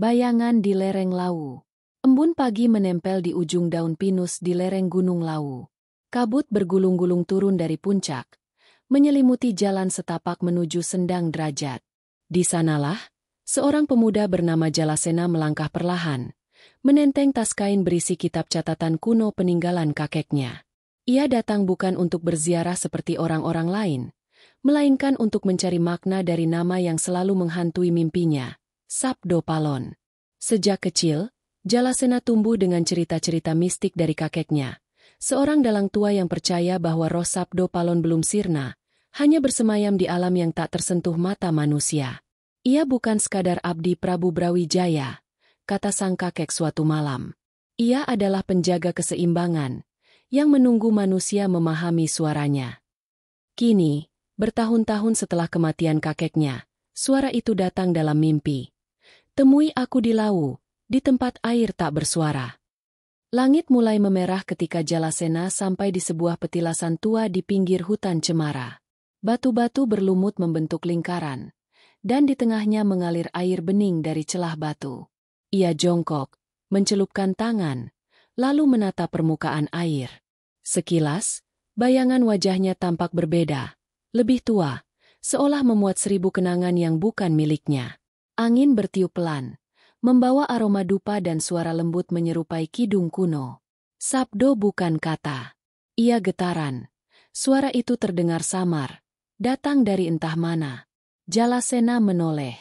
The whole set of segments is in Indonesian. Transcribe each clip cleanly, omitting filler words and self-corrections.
Bayangan di lereng Lawu. Embun pagi menempel di ujung daun pinus di lereng Gunung Lawu. Kabut bergulung-gulung turun dari puncak, menyelimuti jalan setapak menuju Sendang Derajat. Di sanalah, seorang pemuda bernama Jalasena melangkah perlahan, menenteng tas kain berisi kitab catatan kuno peninggalan kakeknya. Ia datang bukan untuk berziarah seperti orang-orang lain, melainkan untuk mencari makna dari nama yang selalu menghantui mimpinya, Sabdo Palon. Sejak kecil, Jalasena tumbuh dengan cerita-cerita mistik dari kakeknya, seorang dalang tua yang percaya bahwa roh Sabdo Palon belum sirna, hanya bersemayam di alam yang tak tersentuh mata manusia. Ia bukan sekadar abdi Prabu Brawijaya, kata sang kakek suatu malam. Ia adalah penjaga keseimbangan, yang menunggu manusia memahami suaranya. Kini, bertahun-tahun setelah kematian kakeknya, suara itu datang dalam mimpi. Temui aku di Lawu, di tempat air tak bersuara. Langit mulai memerah ketika Jalasena sampai di sebuah petilasan tua di pinggir hutan cemara. Batu-batu berlumut membentuk lingkaran, dan di tengahnya mengalir air bening dari celah batu. Ia jongkok, mencelupkan tangan, lalu menatap permukaan air. Sekilas, bayangan wajahnya tampak berbeda, lebih tua, seolah memuat 1000 kenangan yang bukan miliknya. Angin bertiup pelan, membawa aroma dupa dan suara lembut menyerupai kidung kuno. Sabdo bukan kata. Ia getaran. Suara itu terdengar samar, datang dari entah mana. Jalasena menoleh.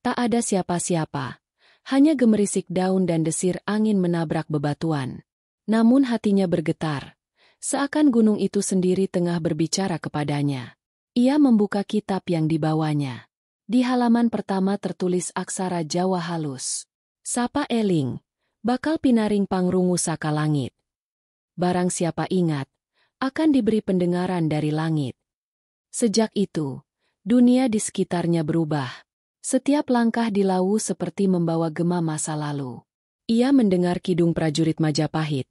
Tak ada siapa-siapa. Hanya gemerisik daun dan desir angin menabrak bebatuan. Namun hatinya bergetar, seakan gunung itu sendiri tengah berbicara kepadanya. Ia membuka kitab yang dibawanya. Di halaman pertama tertulis aksara Jawa halus. Sapa eling, bakal pinaring pangrungu saka langit. Barang siapa ingat, akan diberi pendengaran dari langit. Sejak itu, dunia di sekitarnya berubah. Setiap langkah di Lawu seperti membawa gema masa lalu. Ia mendengar kidung prajurit Majapahit,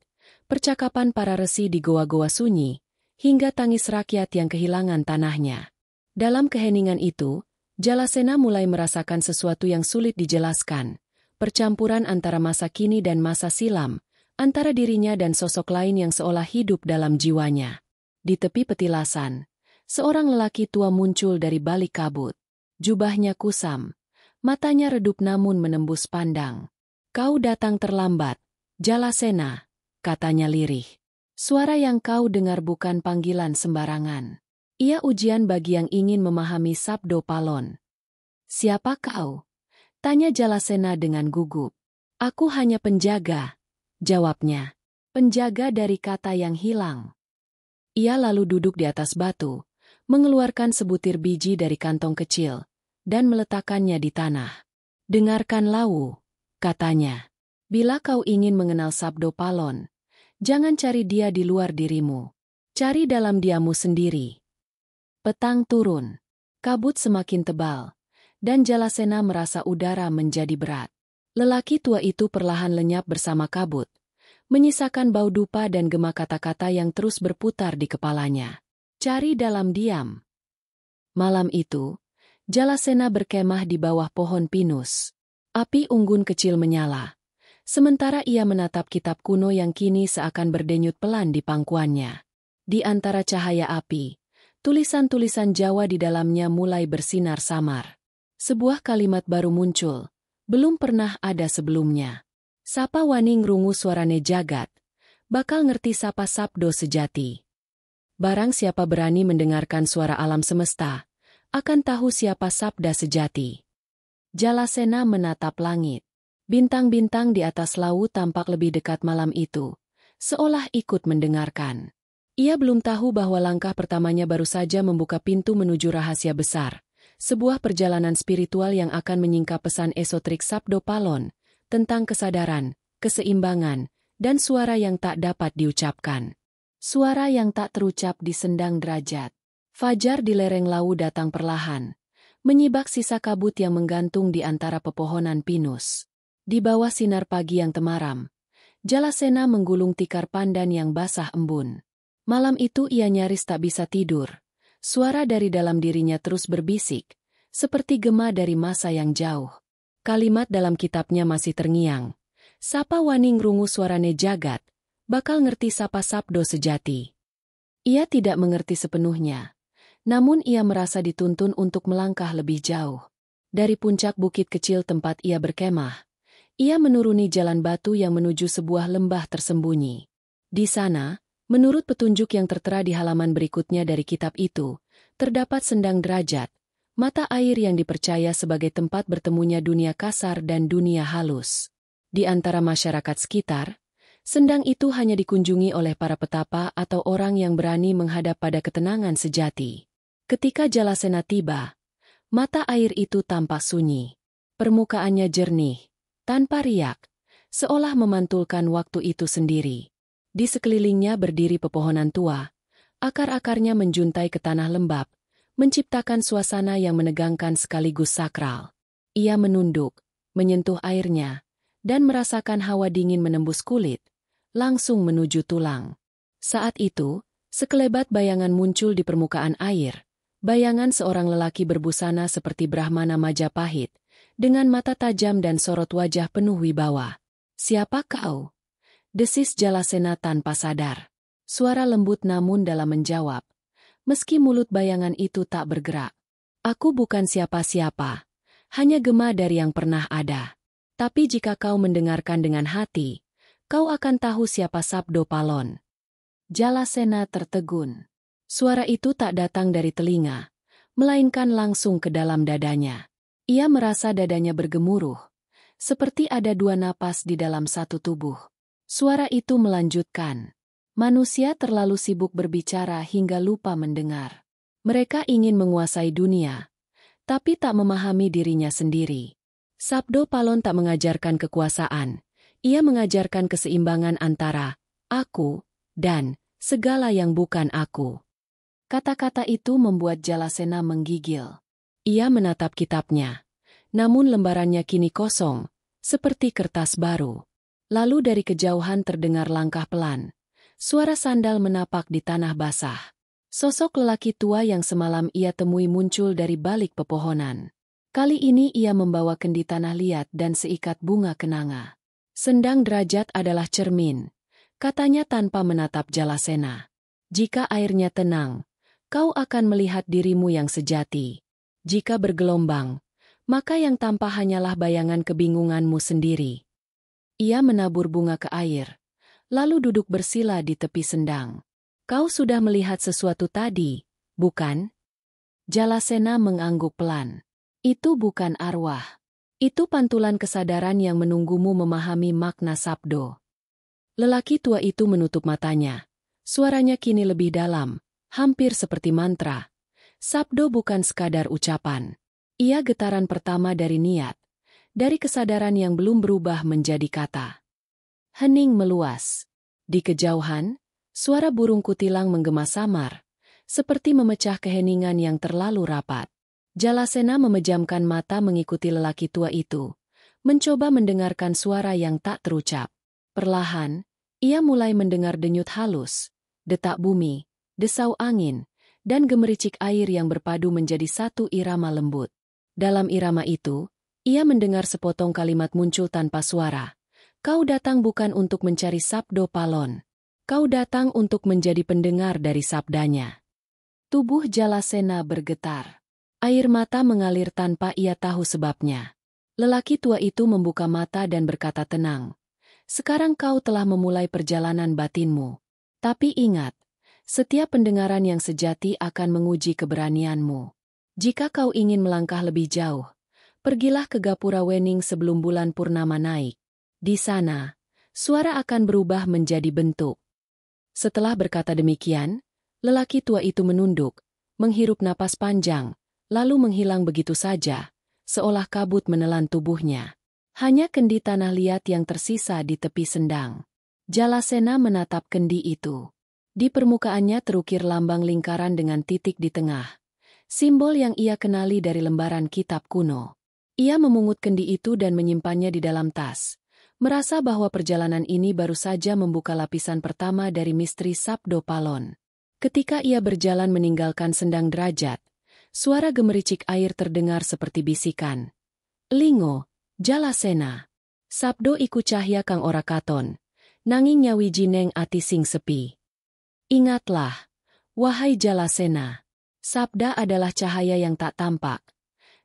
percakapan para resi di goa-goa sunyi, hingga tangis rakyat yang kehilangan tanahnya. Dalam keheningan itu, Jalasena mulai merasakan sesuatu yang sulit dijelaskan, percampuran antara masa kini dan masa silam, antara dirinya dan sosok lain yang seolah hidup dalam jiwanya. Di tepi petilasan, seorang lelaki tua muncul dari balik kabut. Jubahnya kusam, matanya redup namun menembus pandang. Kau datang terlambat, Jalasena, katanya lirih. Suara yang kau dengar bukan panggilan sembarangan. Ia ujian bagi yang ingin memahami Sabdo Palon. Siapa kau? Tanya Jalasena dengan gugup. Aku hanya penjaga, jawabnya. Penjaga dari kata yang hilang. Ia lalu duduk di atas batu, mengeluarkan sebutir biji dari kantong kecil, dan meletakkannya di tanah. Dengarkan Lawu, katanya. Bila kau ingin mengenal Sabdo Palon, jangan cari dia di luar dirimu. Cari dalam diamu sendiri. Petang turun, kabut semakin tebal, dan Jalasena merasa udara menjadi berat. Lelaki tua itu perlahan lenyap bersama kabut, menyisakan bau dupa dan gema kata-kata yang terus berputar di kepalanya. Cari dalam diam. Malam itu, Jalasena berkemah di bawah pohon pinus. Api unggun kecil menyala, sementara ia menatap kitab kuno yang kini seakan berdenyut pelan di pangkuannya. Di antara cahaya api, tulisan-tulisan Jawa di dalamnya mulai bersinar samar. Sebuah kalimat baru muncul, belum pernah ada sebelumnya. Sapa wani ngrungu suarane jagat, bakal ngerti sapa sabdo sejati. Barang siapa berani mendengarkan suara alam semesta, akan tahu siapa sabda sejati. Jalasena menatap langit. Bintang-bintang di atas Lawu tampak lebih dekat malam itu, seolah ikut mendengarkan. Ia belum tahu bahwa langkah pertamanya baru saja membuka pintu menuju rahasia besar, sebuah perjalanan spiritual yang akan menyingkap pesan esotrik Sabdo Palon, tentang kesadaran, keseimbangan, dan suara yang tak dapat diucapkan. Suara yang tak terucap di Sendang Derajat. Fajar di lereng Lawu datang perlahan, menyibak sisa kabut yang menggantung di antara pepohonan pinus. Di bawah sinar pagi yang temaram, Jalasena menggulung tikar pandan yang basah embun. Malam itu ia nyaris tak bisa tidur. Suara dari dalam dirinya terus berbisik, seperti gema dari masa yang jauh. Kalimat dalam kitabnya masih terngiang. Sapa wani ngrungu suarane jagat, bakal ngerti sapa sabdo sejati. Ia tidak mengerti sepenuhnya. Namun ia merasa dituntun untuk melangkah lebih jauh. Dari puncak bukit kecil tempat ia berkemah, ia menuruni jalan batu yang menuju sebuah lembah tersembunyi. Di sana, menurut petunjuk yang tertera di halaman berikutnya dari kitab itu, terdapat sendang derajat, mata air yang dipercaya sebagai tempat bertemunya dunia kasar dan dunia halus. Di antara masyarakat sekitar, sendang itu hanya dikunjungi oleh para petapa atau orang yang berani menghadap pada ketenangan sejati. Ketika Jalasena tiba, mata air itu tampak sunyi. Permukaannya jernih, tanpa riak, seolah memantulkan waktu itu sendiri. Di sekelilingnya berdiri pepohonan tua, akar-akarnya menjuntai ke tanah lembab, menciptakan suasana yang menegangkan sekaligus sakral. Ia menunduk, menyentuh airnya, dan merasakan hawa dingin menembus kulit, langsung menuju tulang. Saat itu, sekelebat bayangan muncul di permukaan air. Bayangan seorang lelaki berbusana seperti Brahmana Majapahit, dengan mata tajam dan sorot wajah penuh wibawa. "Siapa kau?" desis Jalasena tanpa sadar. Suara lembut namun dalam menjawab, meski mulut bayangan itu tak bergerak. "Aku bukan siapa-siapa, hanya gema dari yang pernah ada. Tapi jika kau mendengarkan dengan hati, kau akan tahu siapa Sabdo Palon." Jalasena tertegun. Suara itu tak datang dari telinga, melainkan langsung ke dalam dadanya. Ia merasa dadanya bergemuruh, seperti ada dua napas di dalam satu tubuh. Suara itu melanjutkan, "Manusia terlalu sibuk berbicara hingga lupa mendengar. Mereka ingin menguasai dunia, tapi tak memahami dirinya sendiri. Sabdo Palon tak mengajarkan kekuasaan, ia mengajarkan keseimbangan antara aku dan segala yang bukan aku." Kata-kata itu membuat Jalasena menggigil. Ia menatap kitabnya, namun lembarannya kini kosong, seperti kertas baru. Lalu dari kejauhan terdengar langkah pelan. Suara sandal menapak di tanah basah. Sosok lelaki tua yang semalam ia temui muncul dari balik pepohonan. Kali ini ia membawa kendi tanah liat dan seikat bunga kenanga. "Sendang derajat adalah cermin," katanya tanpa menatap Jalasena. "Jika airnya tenang, kau akan melihat dirimu yang sejati. Jika bergelombang, maka yang tampak hanyalah bayangan kebingunganmu sendiri." Ia menabur bunga ke air, lalu duduk bersila di tepi sendang. "Kau sudah melihat sesuatu tadi, bukan?" Jalasena mengangguk pelan. "Itu bukan arwah. Itu pantulan kesadaran yang menunggumu memahami makna sabdo." Lelaki tua itu menutup matanya. Suaranya kini lebih dalam, hampir seperti mantra. Sabdo bukan sekadar ucapan. Ia getaran pertama dari niat, dari kesadaran yang belum berubah menjadi kata. Hening meluas. Di kejauhan, suara burung kutilang menggema samar, seperti memecah keheningan yang terlalu rapat. Jalasena memejamkan mata mengikuti lelaki tua itu, mencoba mendengarkan suara yang tak terucap. Perlahan, ia mulai mendengar denyut halus, detak bumi, desau angin, dan gemericik air yang berpadu menjadi satu irama lembut. Dalam irama itu, ia mendengar sepotong kalimat muncul tanpa suara. "Kau datang bukan untuk mencari Sabdo Palon. Kau datang untuk menjadi pendengar dari sabdanya." Tubuh Jalasena bergetar. Air mata mengalir tanpa ia tahu sebabnya. Lelaki tua itu membuka mata dan berkata tenang, "Sekarang kau telah memulai perjalanan batinmu. Tapi ingat, setiap pendengaran yang sejati akan menguji keberanianmu. Jika kau ingin melangkah lebih jauh, pergilah ke Gapura Wening sebelum bulan purnama naik. Di sana, suara akan berubah menjadi bentuk." Setelah berkata demikian, lelaki tua itu menunduk, menghirup napas panjang, lalu menghilang begitu saja, seolah kabut menelan tubuhnya. Hanya kendi tanah liat yang tersisa di tepi sendang. Jalasena menatap kendi itu. Di permukaannya terukir lambang lingkaran dengan titik di tengah, simbol yang ia kenali dari lembaran kitab kuno. Ia memungut kendi itu dan menyimpannya di dalam tas, merasa bahwa perjalanan ini baru saja membuka lapisan pertama dari misteri Sabdo Palon. Ketika ia berjalan meninggalkan sendang derajat, suara gemericik air terdengar seperti bisikan. "Lingo, Jalasena. Sabdo iku cahya kang ora katon, nanging nyawiji neng ati sing sepi. Ingatlah, wahai Jalasena, sabda adalah cahaya yang tak tampak,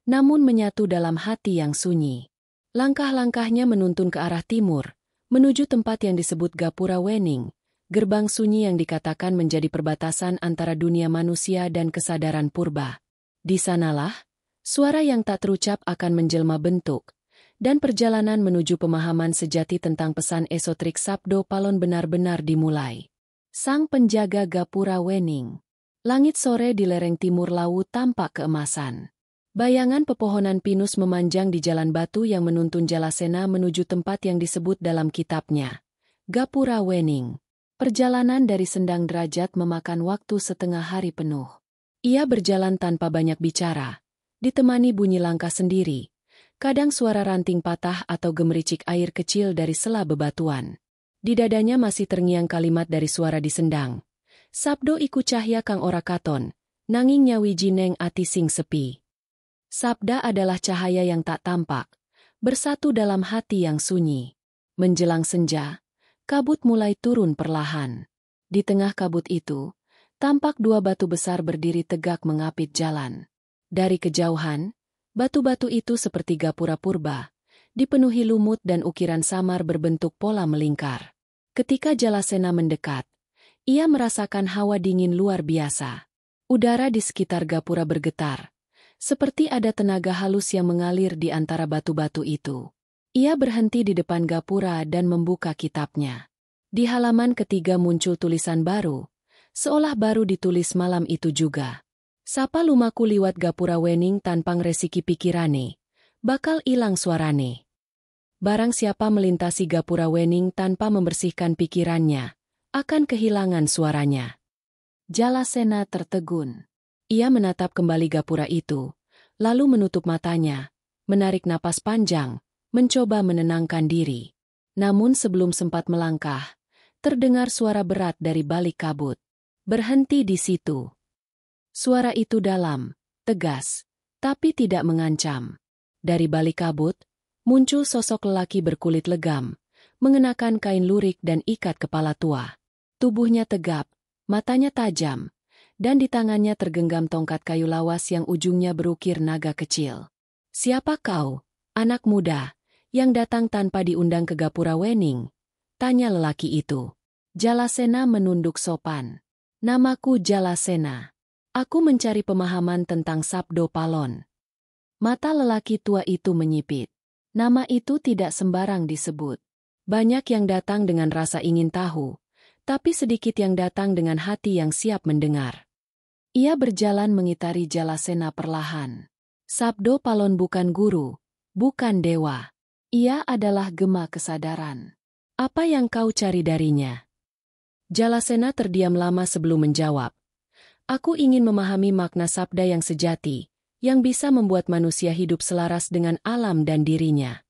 namun menyatu dalam hati yang sunyi. Langkah-langkahnya menuntun ke arah timur, menuju tempat yang disebut Gapura Wening, gerbang sunyi yang dikatakan menjadi perbatasan antara dunia manusia dan kesadaran purba. Di sanalah, suara yang tak terucap akan menjelma bentuk, dan perjalanan menuju pemahaman sejati tentang pesan esotrik Sabdo Palon benar-benar dimulai. Sang penjaga Gapura Wening. Langit sore di lereng timur Lawu tampak keemasan. Bayangan pepohonan pinus memanjang di jalan batu yang menuntun Jalasena menuju tempat yang disebut dalam kitabnya Gapura Wening. Perjalanan dari Sendang Derajat memakan waktu setengah hari penuh. Ia berjalan tanpa banyak bicara, ditemani bunyi langkah sendiri, kadang suara ranting patah atau gemericik air kecil dari sela bebatuan. Di dadanya masih terngiang kalimat dari suara di Sendang. Sabdo iku cahya kang ora katon, nanging nyawiji neng ati sing sepi. Sabda adalah cahaya yang tak tampak, bersatu dalam hati yang sunyi. Menjelang senja, kabut mulai turun perlahan. Di tengah kabut itu, tampak dua batu besar berdiri tegak mengapit jalan. Dari kejauhan, batu-batu itu seperti gapura purba, dipenuhi lumut dan ukiran samar berbentuk pola melingkar. Ketika Jalasena mendekat, ia merasakan hawa dingin luar biasa. Udara di sekitar gapura bergetar, seperti ada tenaga halus yang mengalir di antara batu-batu itu. Ia berhenti di depan gapura dan membuka kitabnya. Di halaman ketiga muncul tulisan baru, seolah baru ditulis malam itu juga. Sapa lumaku liwat Gapura Wening tanpa ngresiki pikirane, bakal ilang suarane. Barang siapa melintasi Gapura Wening tanpa membersihkan pikirannya, akan kehilangan suaranya. Jalasena tertegun. Ia menatap kembali gapura itu, lalu menutup matanya, menarik napas panjang, mencoba menenangkan diri. Namun sebelum sempat melangkah, terdengar suara berat dari balik kabut. Berhenti di situ. Suara itu dalam, tegas, tapi tidak mengancam. Dari balik kabut, muncul sosok lelaki berkulit legam, mengenakan kain lurik dan ikat kepala tua. Tubuhnya tegap, matanya tajam, dan di tangannya tergenggam tongkat kayu lawas yang ujungnya berukir naga kecil. "Siapa kau, anak muda, yang datang tanpa diundang ke Gapura Wening?" tanya lelaki itu. Jalasena menunduk sopan. "Namaku Jalasena. Aku mencari pemahaman tentang Sabdo Palon." Mata lelaki tua itu menyipit. Nama itu tidak sembarang disebut. Banyak yang datang dengan rasa ingin tahu, tapi sedikit yang datang dengan hati yang siap mendengar. Ia berjalan mengitari Jalasena perlahan. Sabdo Palon bukan guru, bukan dewa. Ia adalah gema kesadaran. Apa yang kau cari darinya? Jalasena terdiam lama sebelum menjawab. Aku ingin memahami makna sabda yang sejati, yang bisa membuat manusia hidup selaras dengan alam dan dirinya.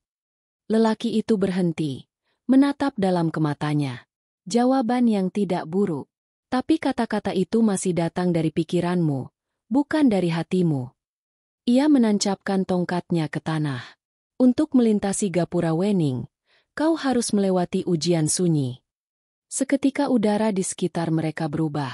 Lelaki itu berhenti, menatap dalam kematanya. Jawaban yang tidak buruk. Tapi kata-kata itu masih datang dari pikiranmu, bukan dari hatimu. Ia menancapkan tongkatnya ke tanah. Untuk melintasi Gapura Wening, kau harus melewati ujian sunyi. Seketika udara di sekitar mereka berubah.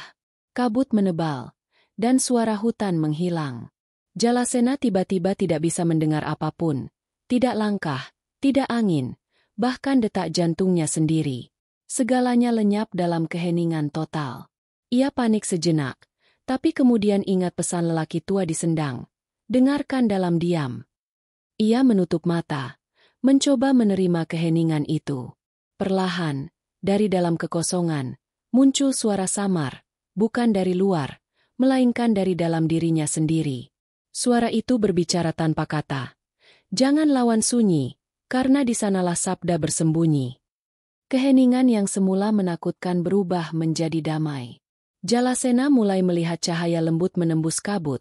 Kabut menebal, dan suara hutan menghilang. Jalasena tiba-tiba tidak bisa mendengar apapun. Tidak langkah, tidak angin, bahkan detak jantungnya sendiri. Segalanya lenyap dalam keheningan total. Ia panik sejenak, tapi kemudian ingat pesan lelaki tua di Sendang. Dengarkan dalam diam. Ia menutup mata, mencoba menerima keheningan itu. Perlahan, dari dalam kekosongan, muncul suara samar, bukan dari luar, melainkan dari dalam dirinya sendiri. Suara itu berbicara tanpa kata. Jangan lawan sunyi, karena di sanalah sabda bersembunyi. Keheningan yang semula menakutkan berubah menjadi damai. Jalasena mulai melihat cahaya lembut menembus kabut,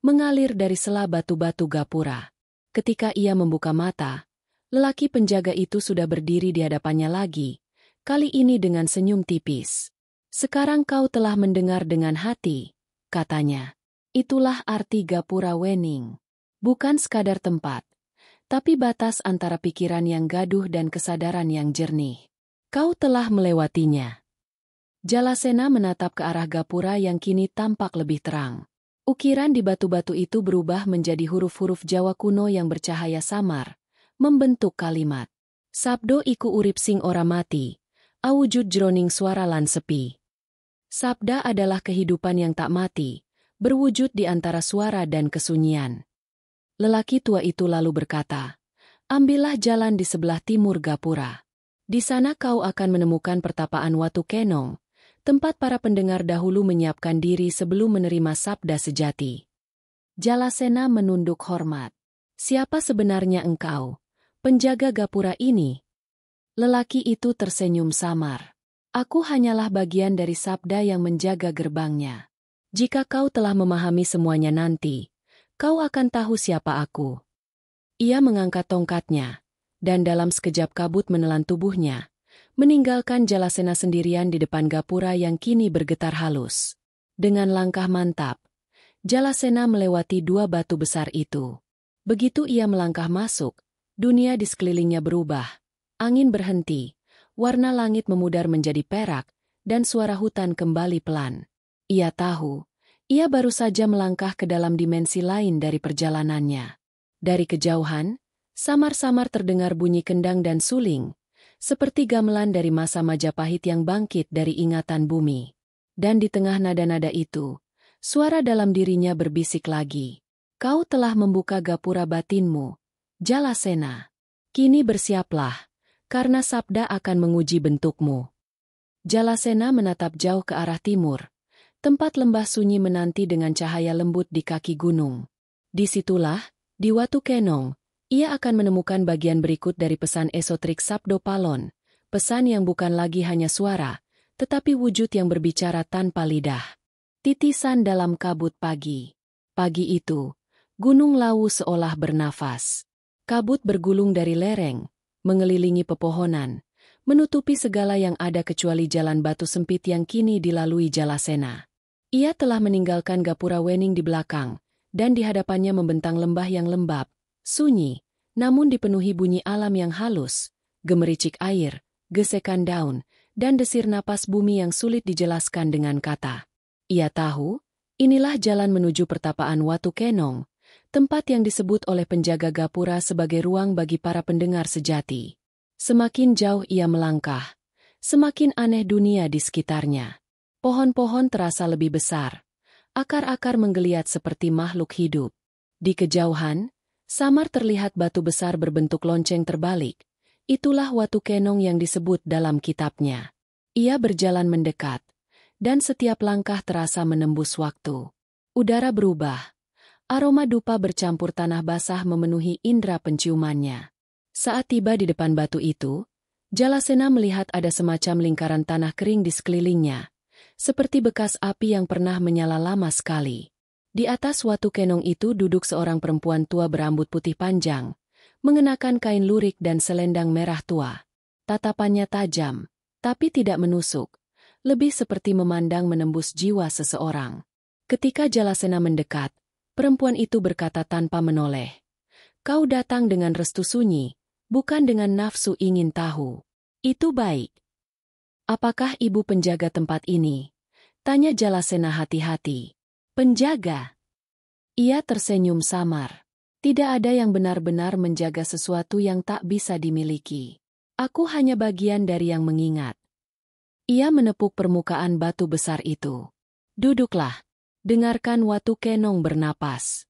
mengalir dari sela batu-batu gapura. Ketika ia membuka mata, lelaki penjaga itu sudah berdiri di hadapannya lagi, kali ini dengan senyum tipis. "Sekarang kau telah mendengar dengan hati," katanya. "Itulah arti Gapura Wening. Bukan sekadar tempat, tapi batas antara pikiran yang gaduh dan kesadaran yang jernih. Kau telah melewatinya. Jalasena menatap ke arah gapura yang kini tampak lebih terang. Ukiran di batu-batu itu berubah menjadi huruf-huruf Jawa kuno yang bercahaya samar, membentuk kalimat. Sabdo iku urip sing ora mati, awujud jroning suara lan sepi. Sabda adalah kehidupan yang tak mati, berwujud di antara suara dan kesunyian. Lelaki tua itu lalu berkata, ambillah jalan di sebelah timur gapura. Di sana kau akan menemukan pertapaan Watu Kenong, tempat para pendengar dahulu menyiapkan diri sebelum menerima sabda sejati. Jalasena menunduk hormat. Siapa sebenarnya engkau, penjaga gapura ini? Lelaki itu tersenyum samar. Aku hanyalah bagian dari sabda yang menjaga gerbangnya. Jika kau telah memahami semuanya nanti, kau akan tahu siapa aku. Ia mengangkat tongkatnya, dan dalam sekejap kabut menelan tubuhnya, meninggalkan Jalasena sendirian di depan gapura yang kini bergetar halus. Dengan langkah mantap, Jalasena melewati dua batu besar itu. Begitu ia melangkah masuk, dunia di sekelilingnya berubah. Angin berhenti, warna langit memudar menjadi perak, dan suara hutan kembali pelan. Ia tahu, ia baru saja melangkah ke dalam dimensi lain dari perjalanannya. Dari kejauhan, samar-samar terdengar bunyi kendang dan suling, seperti gamelan dari masa Majapahit yang bangkit dari ingatan bumi. Dan di tengah nada-nada itu, suara dalam dirinya berbisik lagi. Kau telah membuka gapura batinmu, Jalasena. Kini bersiaplah, karena sabda akan menguji bentukmu. Jalasena menatap jauh ke arah timur, tempat lembah sunyi menanti dengan cahaya lembut di kaki gunung. Disitulah, di Watu Kenong, ia akan menemukan bagian berikut dari pesan esotrik Sabdo Palon, pesan yang bukan lagi hanya suara, tetapi wujud yang berbicara tanpa lidah. Titisan dalam kabut pagi. Pagi itu, Gunung Lawu seolah bernafas. Kabut bergulung dari lereng, mengelilingi pepohonan, menutupi segala yang ada kecuali jalan batu sempit yang kini dilalui Jalasena. Ia telah meninggalkan gapura Wening di belakang, dan di hadapannya membentang lembah yang lembab, sunyi, namun dipenuhi bunyi alam yang halus, gemericik air, gesekan daun, dan desir napas bumi yang sulit dijelaskan dengan kata. Ia tahu, inilah jalan menuju pertapaan Watu Kenong, tempat yang disebut oleh penjaga gapura sebagai ruang bagi para pendengar sejati. Semakin jauh ia melangkah, semakin aneh dunia di sekitarnya. Pohon-pohon terasa lebih besar, akar-akar menggeliat seperti makhluk hidup. Di kejauhan, samar terlihat batu besar berbentuk lonceng terbalik. Itulah Watu Kenong yang disebut dalam kitabnya. Ia berjalan mendekat, dan setiap langkah terasa menembus waktu. Udara berubah. Aroma dupa bercampur tanah basah memenuhi indera penciumannya. Saat tiba di depan batu itu, Jalasena melihat ada semacam lingkaran tanah kering di sekelilingnya, seperti bekas api yang pernah menyala lama sekali. Di atas Watu Kenong itu duduk seorang perempuan tua berambut putih panjang, mengenakan kain lurik dan selendang merah tua. Tatapannya tajam, tapi tidak menusuk, lebih seperti memandang menembus jiwa seseorang. Ketika Jalasena mendekat, perempuan itu berkata tanpa menoleh, "Kau datang dengan restu sunyi, bukan dengan nafsu ingin tahu. Itu baik." "Apakah ibu penjaga tempat ini?" tanya Jalasena hati-hati. "Penjaga?" Ia tersenyum samar. "Tidak ada yang benar-benar menjaga sesuatu yang tak bisa dimiliki. Aku hanya bagian dari yang mengingat." Ia menepuk permukaan batu besar itu. "Duduklah. Dengarkan Watu Kenong bernapas."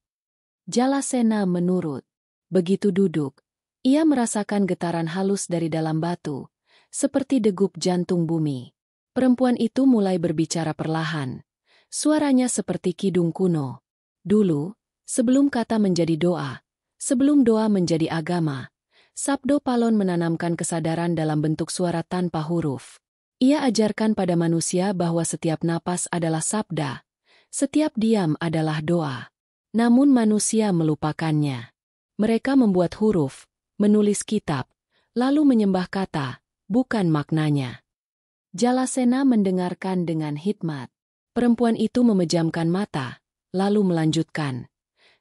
Jalasena menurut. Begitu duduk, ia merasakan getaran halus dari dalam batu, seperti degup jantung bumi. Perempuan itu mulai berbicara perlahan. Suaranya seperti kidung kuno. Dulu, sebelum kata menjadi doa, sebelum doa menjadi agama, Sabdo Palon menanamkan kesadaran dalam bentuk suara tanpa huruf. Ia ajarkan pada manusia bahwa setiap napas adalah sabda, setiap diam adalah doa. Namun manusia melupakannya. Mereka membuat huruf, menulis kitab, lalu menyembah kata, bukan maknanya. Jalasena mendengarkan dengan hikmat. Perempuan itu memejamkan mata, lalu melanjutkan.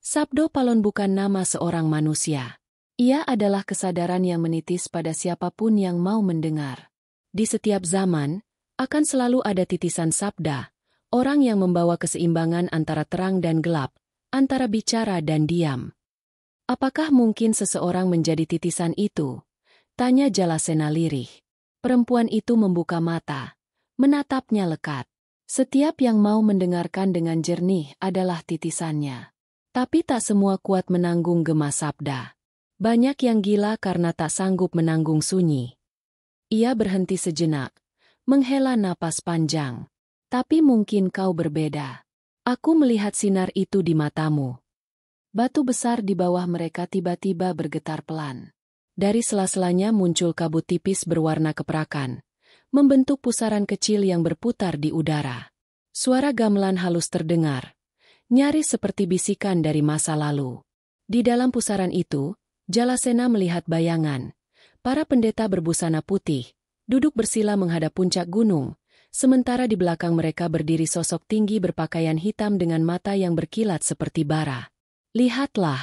Sabdo Palon bukan nama seorang manusia. Ia adalah kesadaran yang menitis pada siapapun yang mau mendengar. Di setiap zaman, akan selalu ada titisan sabda, orang yang membawa keseimbangan antara terang dan gelap, antara bicara dan diam. Apakah mungkin seseorang menjadi titisan itu? Tanya Jalasena lirih. Perempuan itu membuka mata, menatapnya lekat. Setiap yang mau mendengarkan dengan jernih adalah titisannya. Tapi tak semua kuat menanggung gema sabda. Banyak yang gila karena tak sanggup menanggung sunyi. Ia berhenti sejenak, menghela napas panjang. Tapi mungkin kau berbeda. Aku melihat sinar itu di matamu. Batu besar di bawah mereka tiba-tiba bergetar pelan. Dari sela-selanya muncul kabut tipis berwarna keperakan, membentuk pusaran kecil yang berputar di udara. Suara gamelan halus terdengar, nyaris seperti bisikan dari masa lalu. Di dalam pusaran itu, Jalasena melihat bayangan. Para pendeta berbusana putih, duduk bersila menghadap puncak gunung, sementara di belakang mereka berdiri sosok tinggi berpakaian hitam dengan mata yang berkilat seperti bara. Lihatlah,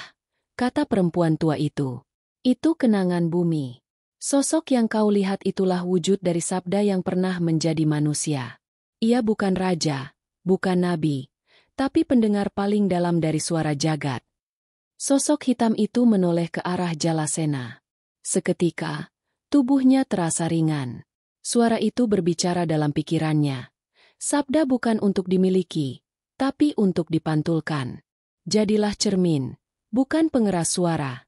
kata perempuan tua itu. Itu kenangan bumi. Sosok yang kau lihat itulah wujud dari sabda yang pernah menjadi manusia. Ia bukan raja, bukan nabi, tapi pendengar paling dalam dari suara jagat. Sosok hitam itu menoleh ke arah Jalasena. Seketika, tubuhnya terasa ringan. Suara itu berbicara dalam pikirannya. Sabda bukan untuk dimiliki, tapi untuk dipantulkan. Jadilah cermin, bukan pengeras suara.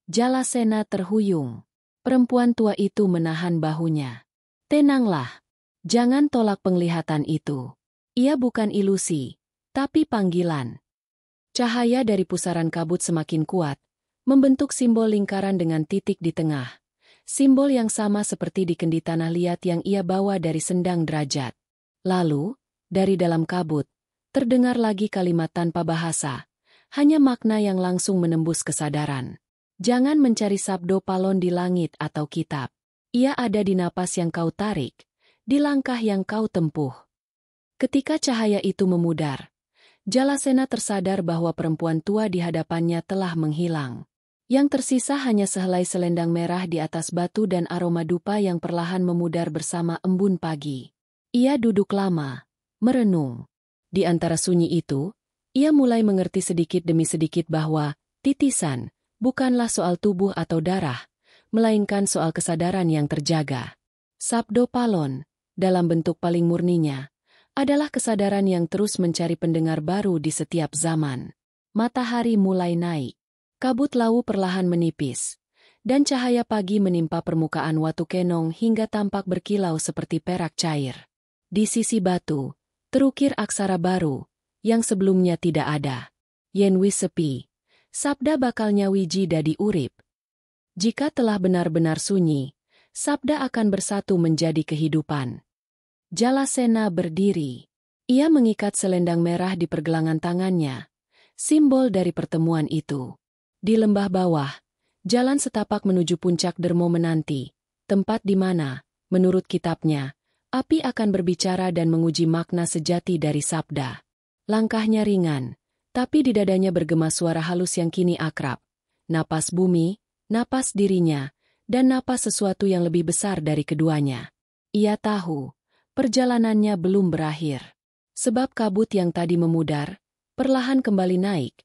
Jalasena terhuyung. Perempuan tua itu menahan bahunya. Tenanglah. Jangan tolak penglihatan itu. Ia bukan ilusi, tapi panggilan. Cahaya dari pusaran kabut semakin kuat, membentuk simbol lingkaran dengan titik di tengah. Simbol yang sama seperti di kendi tanah liat yang ia bawa dari sendang derajat. Lalu, dari dalam kabut, terdengar lagi kalimat tanpa bahasa, hanya makna yang langsung menembus kesadaran. Jangan mencari sabdo palon di langit atau kitab. Ia ada di napas yang kau tarik, di langkah yang kau tempuh. Ketika cahaya itu memudar, Jalasena tersadar bahwa perempuan tua di hadapannya telah menghilang. Yang tersisa hanya sehelai selendang merah di atas batu dan aroma dupa yang perlahan memudar bersama embun pagi. Ia duduk lama, merenung. Di antara sunyi itu, ia mulai mengerti sedikit demi sedikit bahwa titisan bukanlah soal tubuh atau darah, melainkan soal kesadaran yang terjaga. Sabdo palon, dalam bentuk paling murninya, adalah kesadaran yang terus mencari pendengar baru di setiap zaman. Matahari mulai naik. Kabut lawu perlahan menipis. Dan cahaya pagi menimpa permukaan Watu Kenong hingga tampak berkilau seperti perak cair. Di sisi batu, terukir aksara baru, yang sebelumnya tidak ada. Yen wis sepi, sabda bakalnya wiji dadi urip. Jika telah benar-benar sunyi, sabda akan bersatu menjadi kehidupan. Jalasena berdiri. Ia mengikat selendang merah di pergelangan tangannya, simbol dari pertemuan itu. Di lembah bawah, jalan setapak menuju puncak Dermo menanti, tempat di mana, menurut kitabnya, api akan berbicara dan menguji makna sejati dari sabda. Langkahnya ringan, tapi di dadanya bergema suara halus yang kini akrab. Napas bumi, napas dirinya, dan napas sesuatu yang lebih besar dari keduanya. Ia tahu, perjalanannya belum berakhir. Sebab kabut yang tadi memudar, perlahan kembali naik,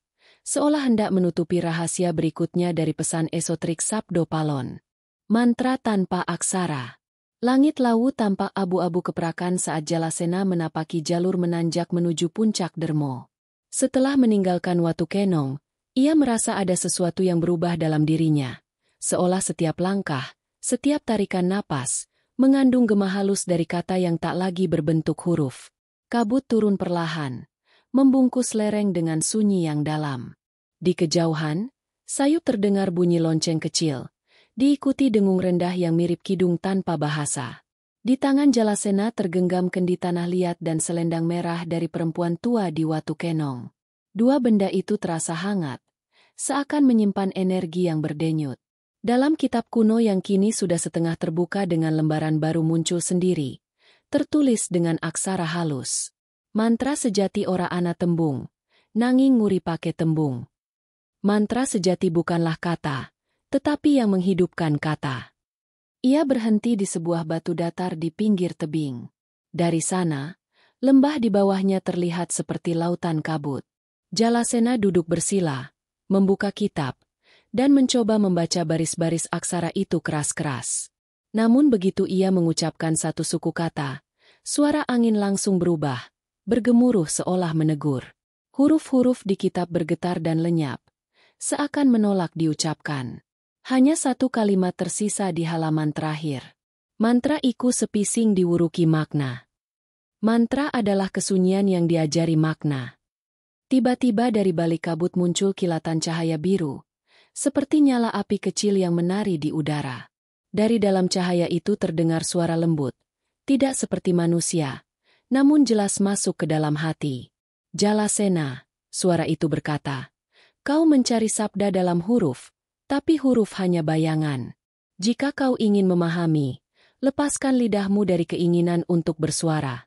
seolah hendak menutupi rahasia berikutnya dari pesan esoterik Sabdo Palon. Mantra tanpa aksara. Langit lawu tampak abu-abu keperakan saat Jalasena menapaki jalur menanjak menuju puncak Dermo. Setelah meninggalkan Watu Kenong, ia merasa ada sesuatu yang berubah dalam dirinya. Seolah setiap langkah, setiap tarikan napas, mengandung gema halus dari kata yang tak lagi berbentuk huruf. Kabut turun perlahan, membungkus lereng dengan sunyi yang dalam. Di kejauhan, sayup terdengar bunyi lonceng kecil, diikuti dengung rendah yang mirip kidung tanpa bahasa. Di tangan Jalasena tergenggam kendi tanah liat dan selendang merah dari perempuan tua di Watu Kenong. Dua benda itu terasa hangat, seakan menyimpan energi yang berdenyut. Dalam kitab kuno yang kini sudah setengah terbuka dengan lembaran baru muncul sendiri, tertulis dengan aksara halus. Mantra sejati ora ana tembung, nanging nguri pake tembung. Mantra sejati bukanlah kata, tetapi yang menghidupkan kata. Ia berhenti di sebuah batu datar di pinggir tebing. Dari sana, lembah di bawahnya terlihat seperti lautan kabut. Jalasena duduk bersila, membuka kitab, dan mencoba membaca baris-baris aksara itu keras-keras. Namun begitu ia mengucapkan satu suku kata, suara angin langsung berubah, bergemuruh seolah menegur. Huruf-huruf di kitab bergetar dan lenyap, seakan menolak diucapkan. Hanya satu kalimat tersisa di halaman terakhir. Mantra iku sepising diwuruki makna. Mantra adalah kesunyian yang diajari makna. Tiba-tiba dari balik kabut muncul kilatan cahaya biru, seperti nyala api kecil yang menari di udara. Dari dalam cahaya itu terdengar suara lembut, tidak seperti manusia, namun jelas masuk ke dalam hati. Jalasena, suara itu berkata, kau mencari sabda dalam huruf, tapi huruf hanya bayangan. Jika kau ingin memahami, lepaskan lidahmu dari keinginan untuk bersuara.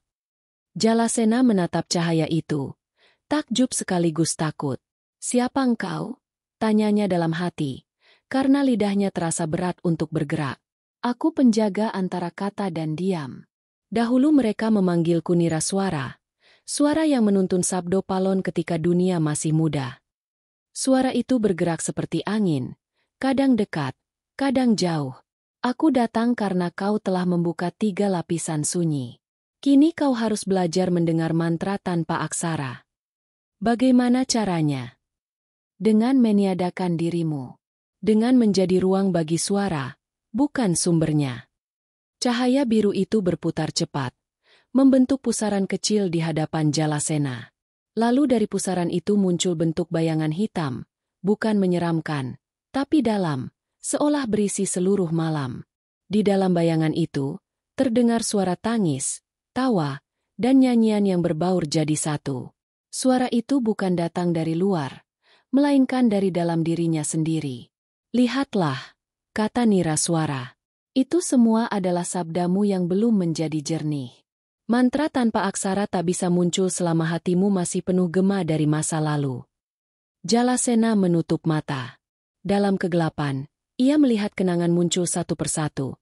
Jalasena menatap cahaya itu. Takjub sekaligus takut. Siapa engkau? Tanyanya dalam hati, karena lidahnya terasa berat untuk bergerak. Aku penjaga antara kata dan diam. Dahulu mereka memanggilku Niraswara, suara yang menuntun Sabdo Palon ketika dunia masih muda. Suara itu bergerak seperti angin, kadang dekat, kadang jauh. Aku datang karena kau telah membuka 3 lapisan sunyi. Kini kau harus belajar mendengar mantra tanpa aksara. Bagaimana caranya? Dengan meniadakan dirimu. Dengan menjadi ruang bagi suara, bukan sumbernya. Cahaya biru itu berputar cepat, membentuk pusaran kecil di hadapan Jalasena. Lalu dari pusaran itu muncul bentuk bayangan hitam, bukan menyeramkan, tapi dalam, seolah berisi seluruh malam. Di dalam bayangan itu, terdengar suara tangis, tawa, dan nyanyian yang berbaur jadi satu. Suara itu bukan datang dari luar, melainkan dari dalam dirinya sendiri. Lihatlah, kata Niraswara. Itu semua adalah sabdamu yang belum menjadi jernih. Mantra tanpa aksara tak bisa muncul selama hatimu masih penuh gema dari masa lalu. Jalasena menutup mata. Dalam kegelapan, ia melihat kenangan muncul satu persatu.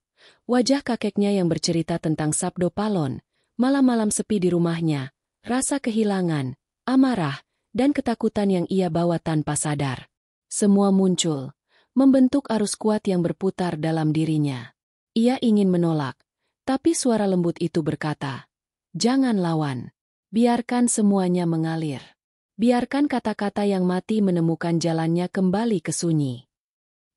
Wajah kakeknya yang bercerita tentang Sabdo Palon, malam-malam sepi di rumahnya, rasa kehilangan, amarah, dan ketakutan yang ia bawa tanpa sadar. Semua muncul, membentuk arus kuat yang berputar dalam dirinya. Ia ingin menolak, tapi suara lembut itu berkata, jangan lawan. Biarkan semuanya mengalir. Biarkan kata-kata yang mati menemukan jalannya kembali ke sunyi.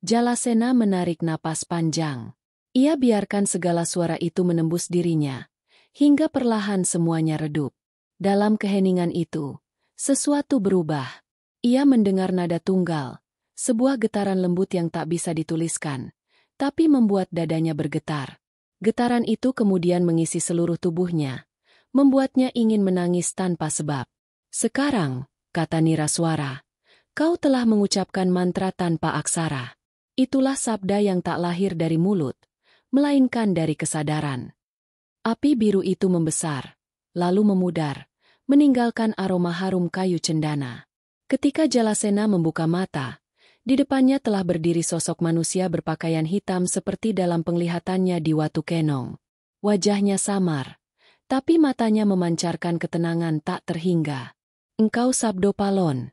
Jalasena menarik napas panjang. Ia biarkan segala suara itu menembus dirinya, hingga perlahan semuanya redup. Dalam keheningan itu, sesuatu berubah. Ia mendengar nada tunggal, sebuah getaran lembut yang tak bisa dituliskan, tapi membuat dadanya bergetar. Getaran itu kemudian mengisi seluruh tubuhnya, membuatnya ingin menangis tanpa sebab. Sekarang, kata Niraswara, kau telah mengucapkan mantra tanpa aksara. Itulah sabda yang tak lahir dari mulut, melainkan dari kesadaran. Api biru itu membesar, lalu memudar, meninggalkan aroma harum kayu cendana. Ketika Jalasena membuka mata, di depannya telah berdiri sosok manusia berpakaian hitam seperti dalam penglihatannya di Watu Kenong. Wajahnya samar, tapi matanya memancarkan ketenangan tak terhingga. Engkau Sabdo Palon,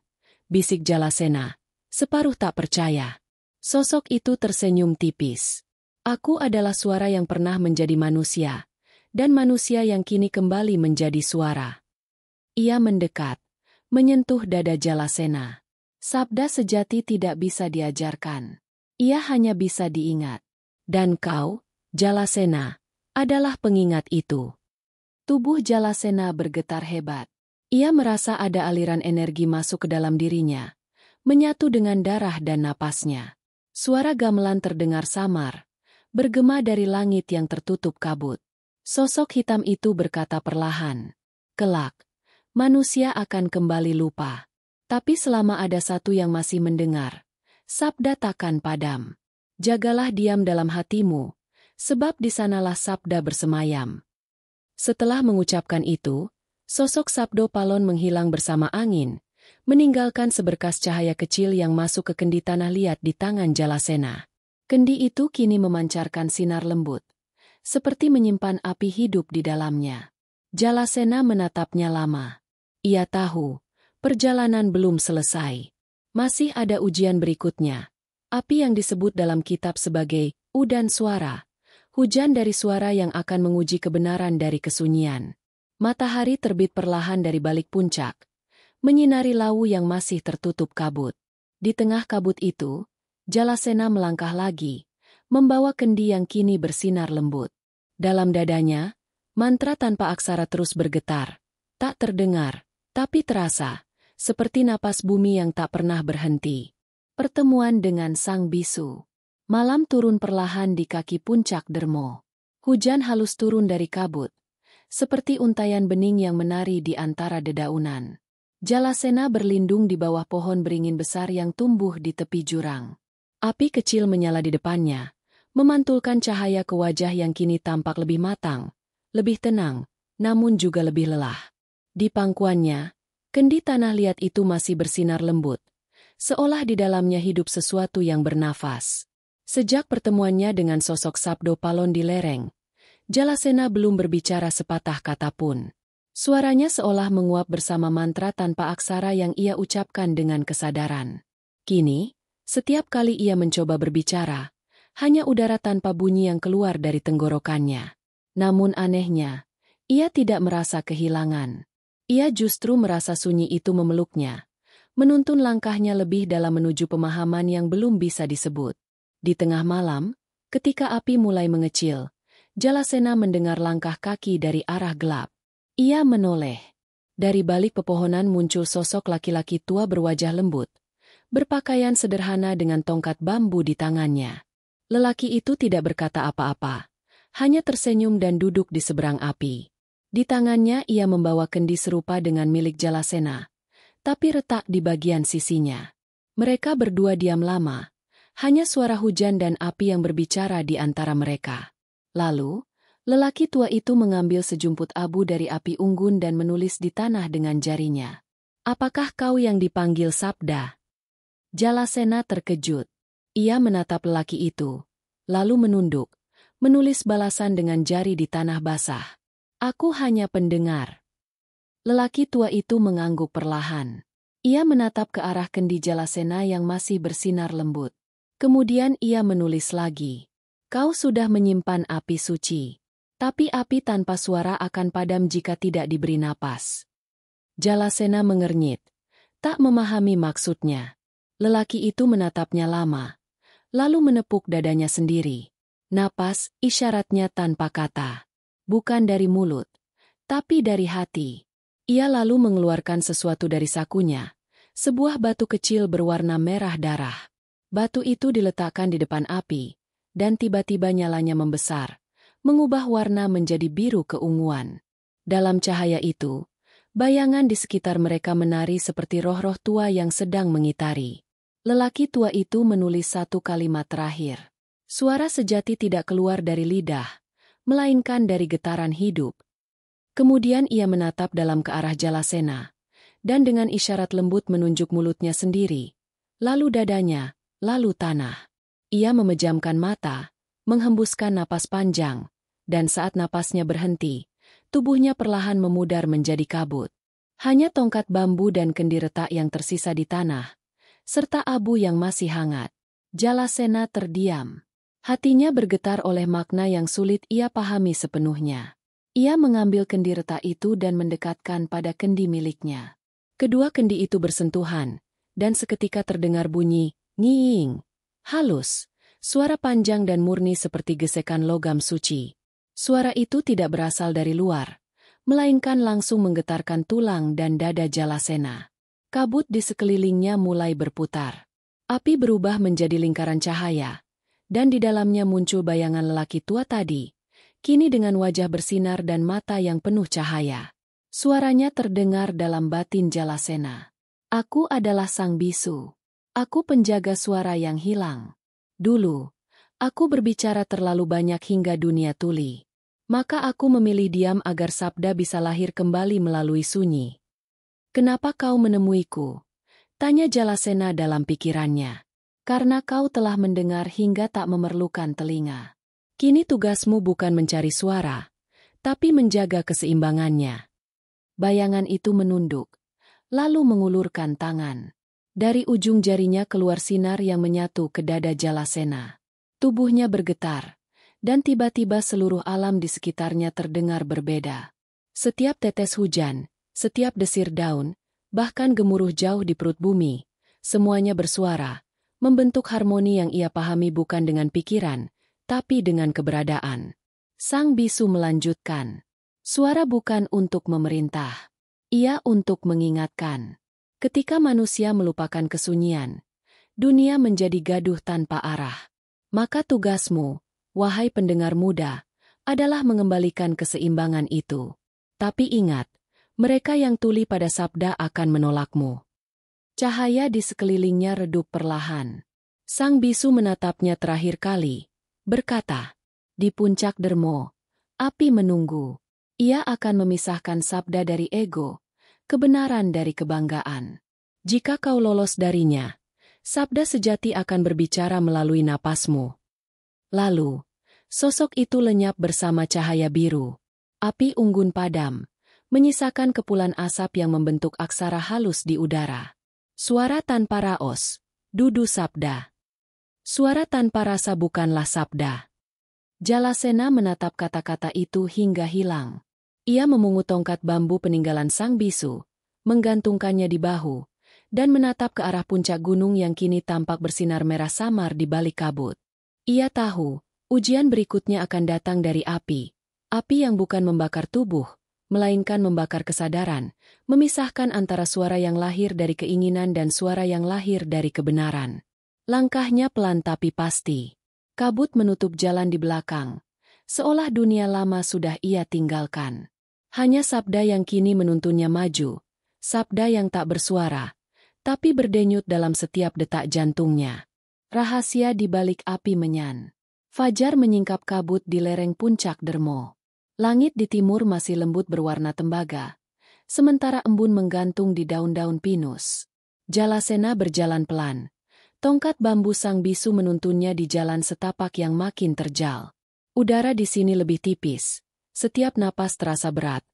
bisik Jalasena, separuh tak percaya. Sosok itu tersenyum tipis. Aku adalah suara yang pernah menjadi manusia, dan manusia yang kini kembali menjadi suara. Ia mendekat, menyentuh dada Jalasena. Sabda sejati tidak bisa diajarkan. Ia hanya bisa diingat. Dan kau, Jalasena, adalah pengingat itu. Tubuh Jalasena bergetar hebat. Ia merasa ada aliran energi masuk ke dalam dirinya, menyatu dengan darah dan napasnya. Suara gamelan terdengar samar, bergema dari langit yang tertutup kabut. Sosok hitam itu berkata perlahan, kelak, manusia akan kembali lupa. Tapi selama ada satu yang masih mendengar, sabda takkan padam. Jagalah diam dalam hatimu, sebab di sanalah sabda bersemayam. Setelah mengucapkan itu, sosok Sabdo Palon menghilang bersama angin, meninggalkan seberkas cahaya kecil yang masuk ke kendi tanah liat di tangan Jalasena. Kendi itu kini memancarkan sinar lembut, seperti menyimpan api hidup di dalamnya. Jalasena menatapnya lama. Ia tahu, perjalanan belum selesai. Masih ada ujian berikutnya. Api yang disebut dalam kitab sebagai udan suara. Hujan dari suara yang akan menguji kebenaran dari kesunyian. Matahari terbit perlahan dari balik puncak, menyinari Lawu yang masih tertutup kabut. Di tengah kabut itu, Jalasena melangkah lagi, membawa kendi yang kini bersinar lembut. Dalam dadanya, mantra tanpa aksara terus bergetar. Tak terdengar, tapi terasa, seperti napas bumi yang tak pernah berhenti. Pertemuan dengan Sang Bisu. Malam turun perlahan di kaki puncak Dermo. Hujan halus turun dari kabut, seperti untayan bening yang menari di antara dedaunan. Jalasena berlindung di bawah pohon beringin besar yang tumbuh di tepi jurang. Api kecil menyala di depannya, memantulkan cahaya ke wajah yang kini tampak lebih matang, lebih tenang, namun juga lebih lelah. Di pangkuannya, kendi tanah liat itu masih bersinar lembut, seolah di dalamnya hidup sesuatu yang bernafas. Sejak pertemuannya dengan sosok Sabdo Palon di lereng, Jalasena belum berbicara sepatah kata pun. Suaranya seolah menguap bersama mantra tanpa aksara yang ia ucapkan dengan kesadaran. Kini, setiap kali ia mencoba berbicara, hanya udara tanpa bunyi yang keluar dari tenggorokannya. Namun anehnya, ia tidak merasa kehilangan. Ia justru merasa sunyi itu memeluknya, menuntun langkahnya lebih dalam menuju pemahaman yang belum bisa disebut. Di tengah malam, ketika api mulai mengecil, Jalasena mendengar langkah kaki dari arah gelap. Ia menoleh. Dari balik pepohonan muncul sosok laki-laki tua berwajah lembut, berpakaian sederhana dengan tongkat bambu di tangannya. Lelaki itu tidak berkata apa-apa, hanya tersenyum dan duduk di seberang api. Di tangannya ia membawa kendi serupa dengan milik Jalasena, tapi retak di bagian sisinya. Mereka berdua diam lama, hanya suara hujan dan api yang berbicara di antara mereka. Lalu, lelaki tua itu mengambil sejumput abu dari api unggun dan menulis di tanah dengan jarinya. "Apakah kau yang dipanggil Sabda?" Jalasena terkejut. Ia menatap lelaki itu, lalu menunduk, menulis balasan dengan jari di tanah basah. "Aku hanya pendengar." Lelaki tua itu mengangguk perlahan. Ia menatap ke arah kendi Jalasena yang masih bersinar lembut. Kemudian ia menulis lagi. "Kau sudah menyimpan api suci. Tapi api tanpa suara akan padam jika tidak diberi napas." Jalasena mengernyit, tak memahami maksudnya. Lelaki itu menatapnya lama, lalu menepuk dadanya sendiri. Napas, isyaratnya tanpa kata. Bukan dari mulut, tapi dari hati. Ia lalu mengeluarkan sesuatu dari sakunya, sebuah batu kecil berwarna merah darah. Batu itu diletakkan di depan api, dan tiba-tiba nyalanya membesar, mengubah warna menjadi biru keunguan. Dalam cahaya itu, bayangan di sekitar mereka menari seperti roh-roh tua yang sedang mengitari. Lelaki tua itu menulis satu kalimat terakhir. Suara sejati tidak keluar dari lidah, melainkan dari getaran hidup. Kemudian ia menatap dalam ke arah Jalasena, dan dengan isyarat lembut menunjuk mulutnya sendiri, lalu dadanya, lalu tanah. Ia memejamkan mata, menghembuskan napas panjang, dan saat napasnya berhenti, tubuhnya perlahan memudar menjadi kabut. Hanya tongkat bambu dan kendi retak yang tersisa di tanah, serta abu yang masih hangat. Jalasena terdiam. Hatinya bergetar oleh makna yang sulit ia pahami sepenuhnya. Ia mengambil kendi retak itu dan mendekatkan pada kendi miliknya. Kedua kendi itu bersentuhan, dan seketika terdengar bunyi, ngiing. Halus, suara panjang dan murni seperti gesekan logam suci. Suara itu tidak berasal dari luar, melainkan langsung menggetarkan tulang dan dada Jalasena. Kabut di sekelilingnya mulai berputar. Api berubah menjadi lingkaran cahaya, dan di dalamnya muncul bayangan lelaki tua tadi, kini dengan wajah bersinar dan mata yang penuh cahaya. Suaranya terdengar dalam batin Jalasena. "Aku adalah Sang Bisu. Aku penjaga suara yang hilang. Dulu, aku berbicara terlalu banyak hingga dunia tuli. Maka aku memilih diam agar sabda bisa lahir kembali melalui sunyi. Kenapa kau menemuiku?" Tanya Jalasena dalam pikirannya. Karena kau telah mendengar hingga tak memerlukan telinga. Kini tugasmu bukan mencari suara, tapi menjaga keseimbangannya. Bayangan itu menunduk, lalu mengulurkan tangan. Dari ujung jarinya keluar sinar yang menyatu ke dada Jalasena. Tubuhnya bergetar, dan tiba-tiba seluruh alam di sekitarnya terdengar berbeda. Setiap tetes hujan, setiap desir daun, bahkan gemuruh jauh di perut bumi, semuanya bersuara, membentuk harmoni yang ia pahami bukan dengan pikiran, tapi dengan keberadaan. Sang bisu melanjutkan. Suara bukan untuk memerintah. Ia untuk mengingatkan. Ketika manusia melupakan kesunyian, dunia menjadi gaduh tanpa arah. Maka tugasmu, wahai pendengar muda, adalah mengembalikan keseimbangan itu. Tapi ingat, mereka yang tuli pada sabda akan menolakmu. Cahaya di sekelilingnya redup perlahan. Sang bisu menatapnya terakhir kali, berkata, di puncak dermo, api menunggu. Ia akan memisahkan sabda dari ego, kebenaran dari kebanggaan. Jika kau lolos darinya, sabda sejati akan berbicara melalui napasmu. Lalu, sosok itu lenyap bersama cahaya biru. Api unggun padam, menyisakan kepulan asap yang membentuk aksara halus di udara. Suara tanpa raos, dudu sabda. Suara tanpa rasa bukanlah sabda. Jalasena menatap kata-kata itu hingga hilang. Ia memungut tongkat bambu peninggalan sang bisu, menggantungkannya di bahu, dan menatap ke arah puncak gunung yang kini tampak bersinar merah samar di balik kabut. Ia tahu, ujian berikutnya akan datang dari api. Api yang bukan membakar tubuh, melainkan membakar kesadaran, memisahkan antara suara yang lahir dari keinginan dan suara yang lahir dari kebenaran. Langkahnya pelan tapi pasti. Kabut menutup jalan di belakang, seolah dunia lama sudah ia tinggalkan. Hanya sabda yang kini menuntunnya maju, sabda yang tak bersuara, tapi berdenyut dalam setiap detak jantungnya. Rahasia di balik api menyan. Fajar menyingkap kabut di lereng puncak dermo. Langit di timur masih lembut berwarna tembaga, sementara embun menggantung di daun-daun pinus. Jalasena berjalan pelan. Tongkat bambu sang bisu menuntunnya di jalan setapak yang makin terjal. Udara di sini lebih tipis. Setiap napas terasa berat,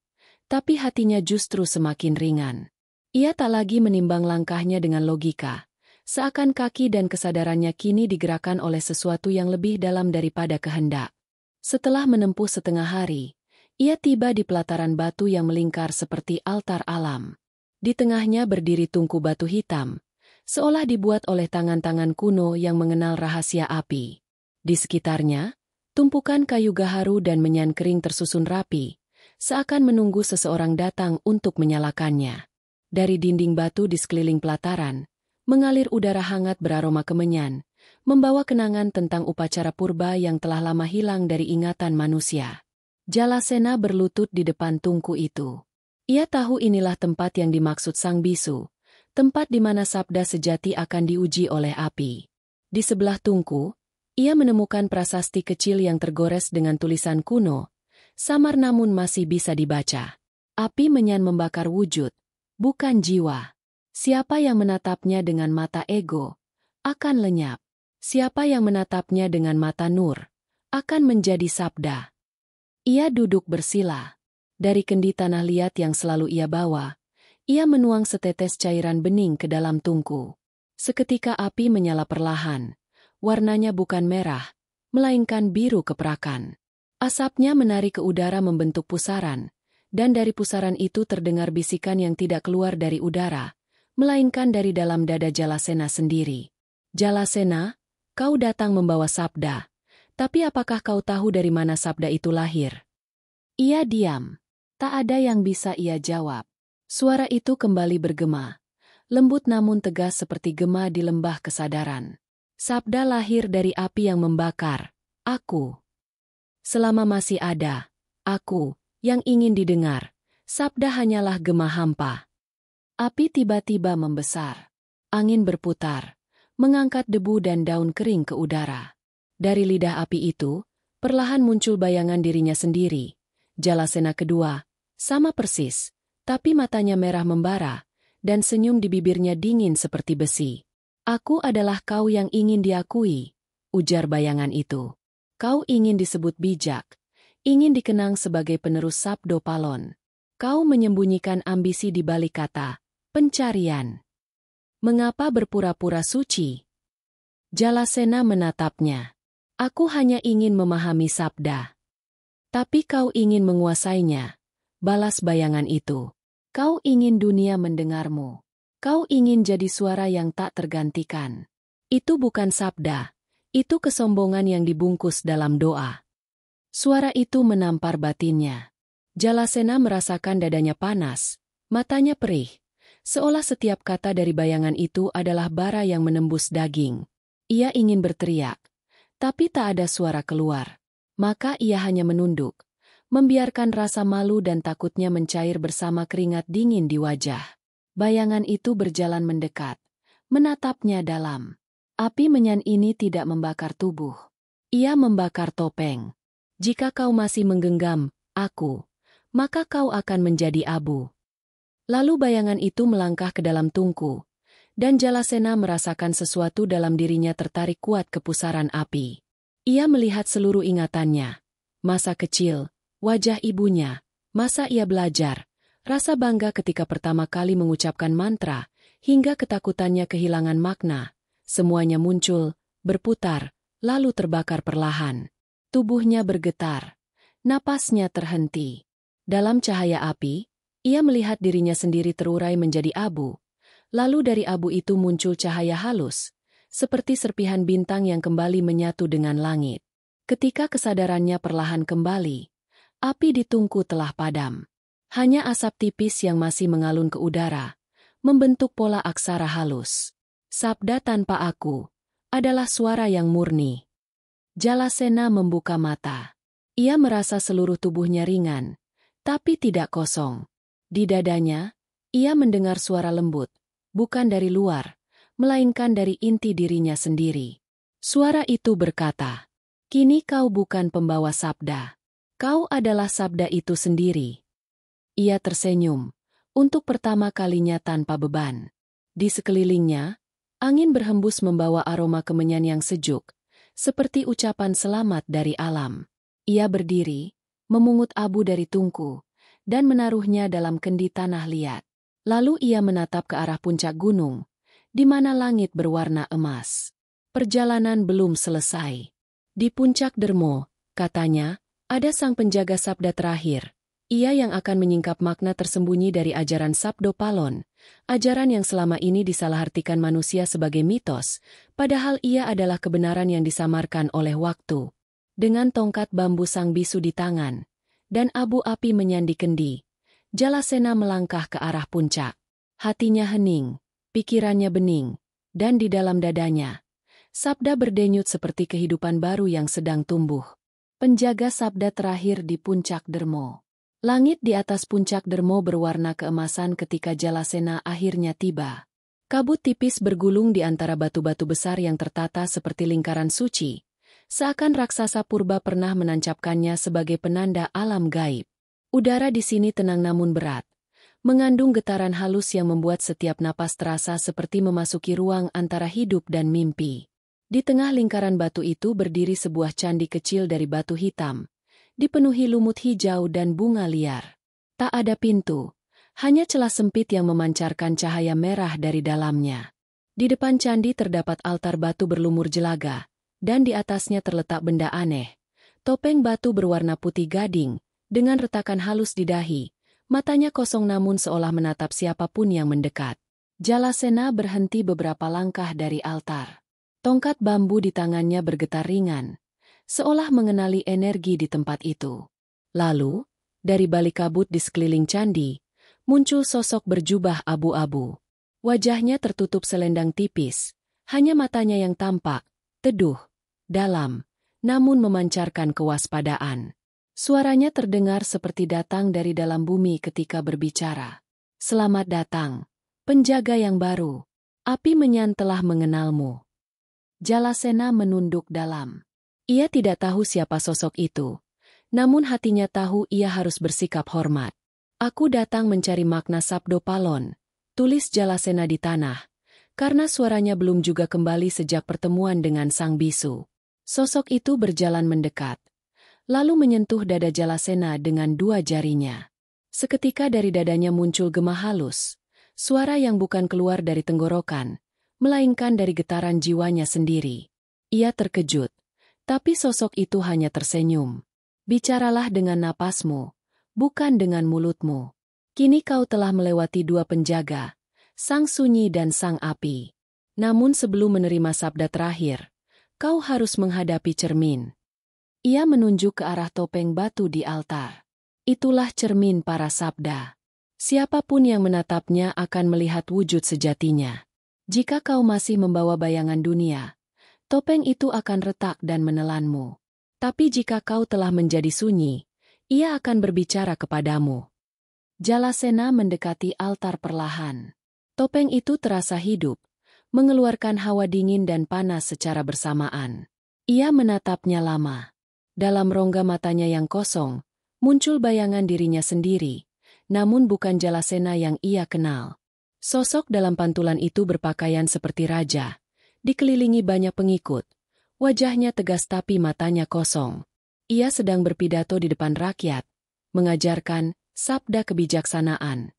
tapi hatinya justru semakin ringan. Ia tak lagi menimbang langkahnya dengan logika, seakan kaki dan kesadarannya kini digerakkan oleh sesuatu yang lebih dalam daripada kehendak. Setelah menempuh setengah hari, ia tiba di pelataran batu yang melingkar seperti altar alam. Di tengahnya berdiri tungku batu hitam, seolah dibuat oleh tangan-tangan kuno yang mengenal rahasia api. Di sekitarnya, tumpukan kayu gaharu dan menyan kering tersusun rapi, seakan menunggu seseorang datang untuk menyalakannya. Dari dinding batu di sekeliling pelataran, mengalir udara hangat beraroma kemenyan, membawa kenangan tentang upacara purba yang telah lama hilang dari ingatan manusia. Jalasena berlutut di depan tungku itu. Ia tahu inilah tempat yang dimaksud sang bisu, tempat di mana sabda sejati akan diuji oleh api. Di sebelah tungku, ia menemukan prasasti kecil yang tergores dengan tulisan kuno, samar namun masih bisa dibaca. Api menyan membakar wujud, bukan jiwa. Siapa yang menatapnya dengan mata ego, akan lenyap. Siapa yang menatapnya dengan mata nur, akan menjadi sabda. Ia duduk bersila. Dari kendi tanah liat yang selalu ia bawa, ia menuang setetes cairan bening ke dalam tungku. Seketika api menyala perlahan. Warnanya bukan merah, melainkan biru keperakan. Asapnya menari ke udara membentuk pusaran, dan dari pusaran itu terdengar bisikan yang tidak keluar dari udara, melainkan dari dalam dada Jalasena sendiri. Jalasena, kau datang membawa sabda, tapi apakah kau tahu dari mana sabda itu lahir? Ia diam. Tak ada yang bisa ia jawab. Suara itu kembali bergema, lembut namun tegas seperti gema di lembah kesadaran. Sabda lahir dari api yang membakar, aku. Selama masih ada, aku, yang ingin didengar, sabda hanyalah gema hampa. Api tiba-tiba membesar. Angin berputar, mengangkat debu dan daun kering ke udara. Dari lidah api itu, perlahan muncul bayangan dirinya sendiri. Jalasena kedua, sama persis, tapi matanya merah membara, dan senyum di bibirnya dingin seperti besi. Aku adalah kau yang ingin diakui, ujar bayangan itu. Kau ingin disebut bijak, ingin dikenang sebagai penerus Sabdo Palon. Kau menyembunyikan ambisi di balik kata, pencarian. Mengapa berpura-pura suci? Jalasena menatapnya. Aku hanya ingin memahami sabda. Tapi kau ingin menguasainya, balas bayangan itu. Kau ingin dunia mendengarmu. Kau ingin jadi suara yang tak tergantikan. Itu bukan sabda, itu kesombongan yang dibungkus dalam doa. Suara itu menampar batinnya. Jalasena merasakan dadanya panas, matanya perih, seolah setiap kata dari bayangan itu adalah bara yang menembus daging. Ia ingin berteriak, tapi tak ada suara keluar. Maka ia hanya menunduk, membiarkan rasa malu dan takutnya mencair bersama keringat dingin di wajah. Bayangan itu berjalan mendekat, menatapnya dalam. Api menyan ini tidak membakar tubuh. Ia membakar topeng. Jika kau masih menggenggam aku, maka kau akan menjadi abu. Lalu bayangan itu melangkah ke dalam tungku, dan Jalasena merasakan sesuatu dalam dirinya tertarik kuat ke pusaran api. Ia melihat seluruh ingatannya, masa kecil, wajah ibunya, masa ia belajar, rasa bangga ketika pertama kali mengucapkan mantra, hingga ketakutannya kehilangan makna. Semuanya muncul, berputar, lalu terbakar perlahan. Tubuhnya bergetar, napasnya terhenti. Dalam cahaya api, ia melihat dirinya sendiri terurai menjadi abu. Lalu dari abu itu muncul cahaya halus, seperti serpihan bintang yang kembali menyatu dengan langit. Ketika kesadarannya perlahan kembali, api di tungku telah padam. Hanya asap tipis yang masih mengalun ke udara, membentuk pola aksara halus. Sabda tanpa aku adalah suara yang murni. Jalasena membuka mata. Ia merasa seluruh tubuhnya ringan, tapi tidak kosong. Di dadanya, ia mendengar suara lembut, bukan dari luar, melainkan dari inti dirinya sendiri. Suara itu berkata, "Kini kau bukan pembawa sabda. Kau adalah sabda itu sendiri." Ia tersenyum, untuk pertama kalinya tanpa beban. Di sekelilingnya, angin berhembus membawa aroma kemenyan yang sejuk, seperti ucapan selamat dari alam. Ia berdiri, memungut abu dari tungku, dan menaruhnya dalam kendi tanah liat. Lalu ia menatap ke arah puncak gunung, di mana langit berwarna emas. Perjalanan belum selesai. Di puncak Dermo, katanya, ada sang penjaga sabda terakhir. Ia yang akan menyingkap makna tersembunyi dari ajaran Sabdo Palon, ajaran yang selama ini disalahartikan manusia sebagai mitos, padahal ia adalah kebenaran yang disamarkan oleh waktu. Dengan tongkat bambu sang bisu di tangan, dan abu api menyandi kendi, Jalasena melangkah ke arah puncak. Hatinya hening, pikirannya bening, dan di dalam dadanya, sabda berdenyut seperti kehidupan baru yang sedang tumbuh. Penjaga sabda terakhir di puncak Dermo. Langit di atas puncak Dermo berwarna keemasan ketika Jalasena akhirnya tiba. Kabut tipis bergulung di antara batu-batu besar yang tertata seperti lingkaran suci, seakan raksasa purba pernah menancapkannya sebagai penanda alam gaib. Udara di sini tenang namun berat, mengandung getaran halus yang membuat setiap napas terasa seperti memasuki ruang antara hidup dan mimpi. Di tengah lingkaran batu itu berdiri sebuah candi kecil dari batu hitam, dipenuhi lumut hijau dan bunga liar. Tak ada pintu, hanya celah sempit yang memancarkan cahaya merah dari dalamnya. Di depan candi terdapat altar batu berlumur jelaga, dan di atasnya terletak benda aneh. Topeng batu berwarna putih gading, dengan retakan halus di dahi, matanya kosong namun seolah menatap siapapun yang mendekat. Jalasena berhenti beberapa langkah dari altar. Tongkat bambu di tangannya bergetar ringan, seolah mengenali energi di tempat itu. Lalu, dari balik kabut di sekeliling candi, muncul sosok berjubah abu-abu. Wajahnya tertutup selendang tipis, hanya matanya yang tampak, teduh, dalam, namun memancarkan kewaspadaan. Suaranya terdengar seperti datang dari dalam bumi ketika berbicara. "Selamat datang, penjaga yang baru. Api menyan telah mengenalmu." Jalasena menunduk dalam. Ia tidak tahu siapa sosok itu, namun hatinya tahu ia harus bersikap hormat. "Aku datang mencari makna Sabdo Palon," tulis Jalasena di tanah, karena suaranya belum juga kembali sejak pertemuan dengan sang bisu. Sosok itu berjalan mendekat, lalu menyentuh dada Jalasena dengan dua jarinya. Seketika dari dadanya muncul gema halus, suara yang bukan keluar dari tenggorokan, melainkan dari getaran jiwanya sendiri. Ia terkejut, tapi sosok itu hanya tersenyum. Bicaralah dengan napasmu, bukan dengan mulutmu. Kini kau telah melewati dua penjaga, sang sunyi dan sang api. Namun sebelum menerima sabda terakhir, kau harus menghadapi cermin. Ia menunjuk ke arah topeng batu di altar. Itulah cermin para sabda. Siapapun yang menatapnya akan melihat wujud sejatinya. Jika kau masih membawa bayangan dunia, topeng itu akan retak dan menelanmu. Tapi jika kau telah menjadi sunyi, ia akan berbicara kepadamu. Jalasena mendekati altar perlahan. Topeng itu terasa hidup, mengeluarkan hawa dingin dan panas secara bersamaan. Ia menatapnya lama. Dalam rongga matanya yang kosong, muncul bayangan dirinya sendiri, namun bukan Jalasena yang ia kenal. Sosok dalam pantulan itu berpakaian seperti raja, dikelilingi banyak pengikut. Wajahnya tegas tapi matanya kosong. Ia sedang berpidato di depan rakyat, mengajarkan sabda kebijaksanaan.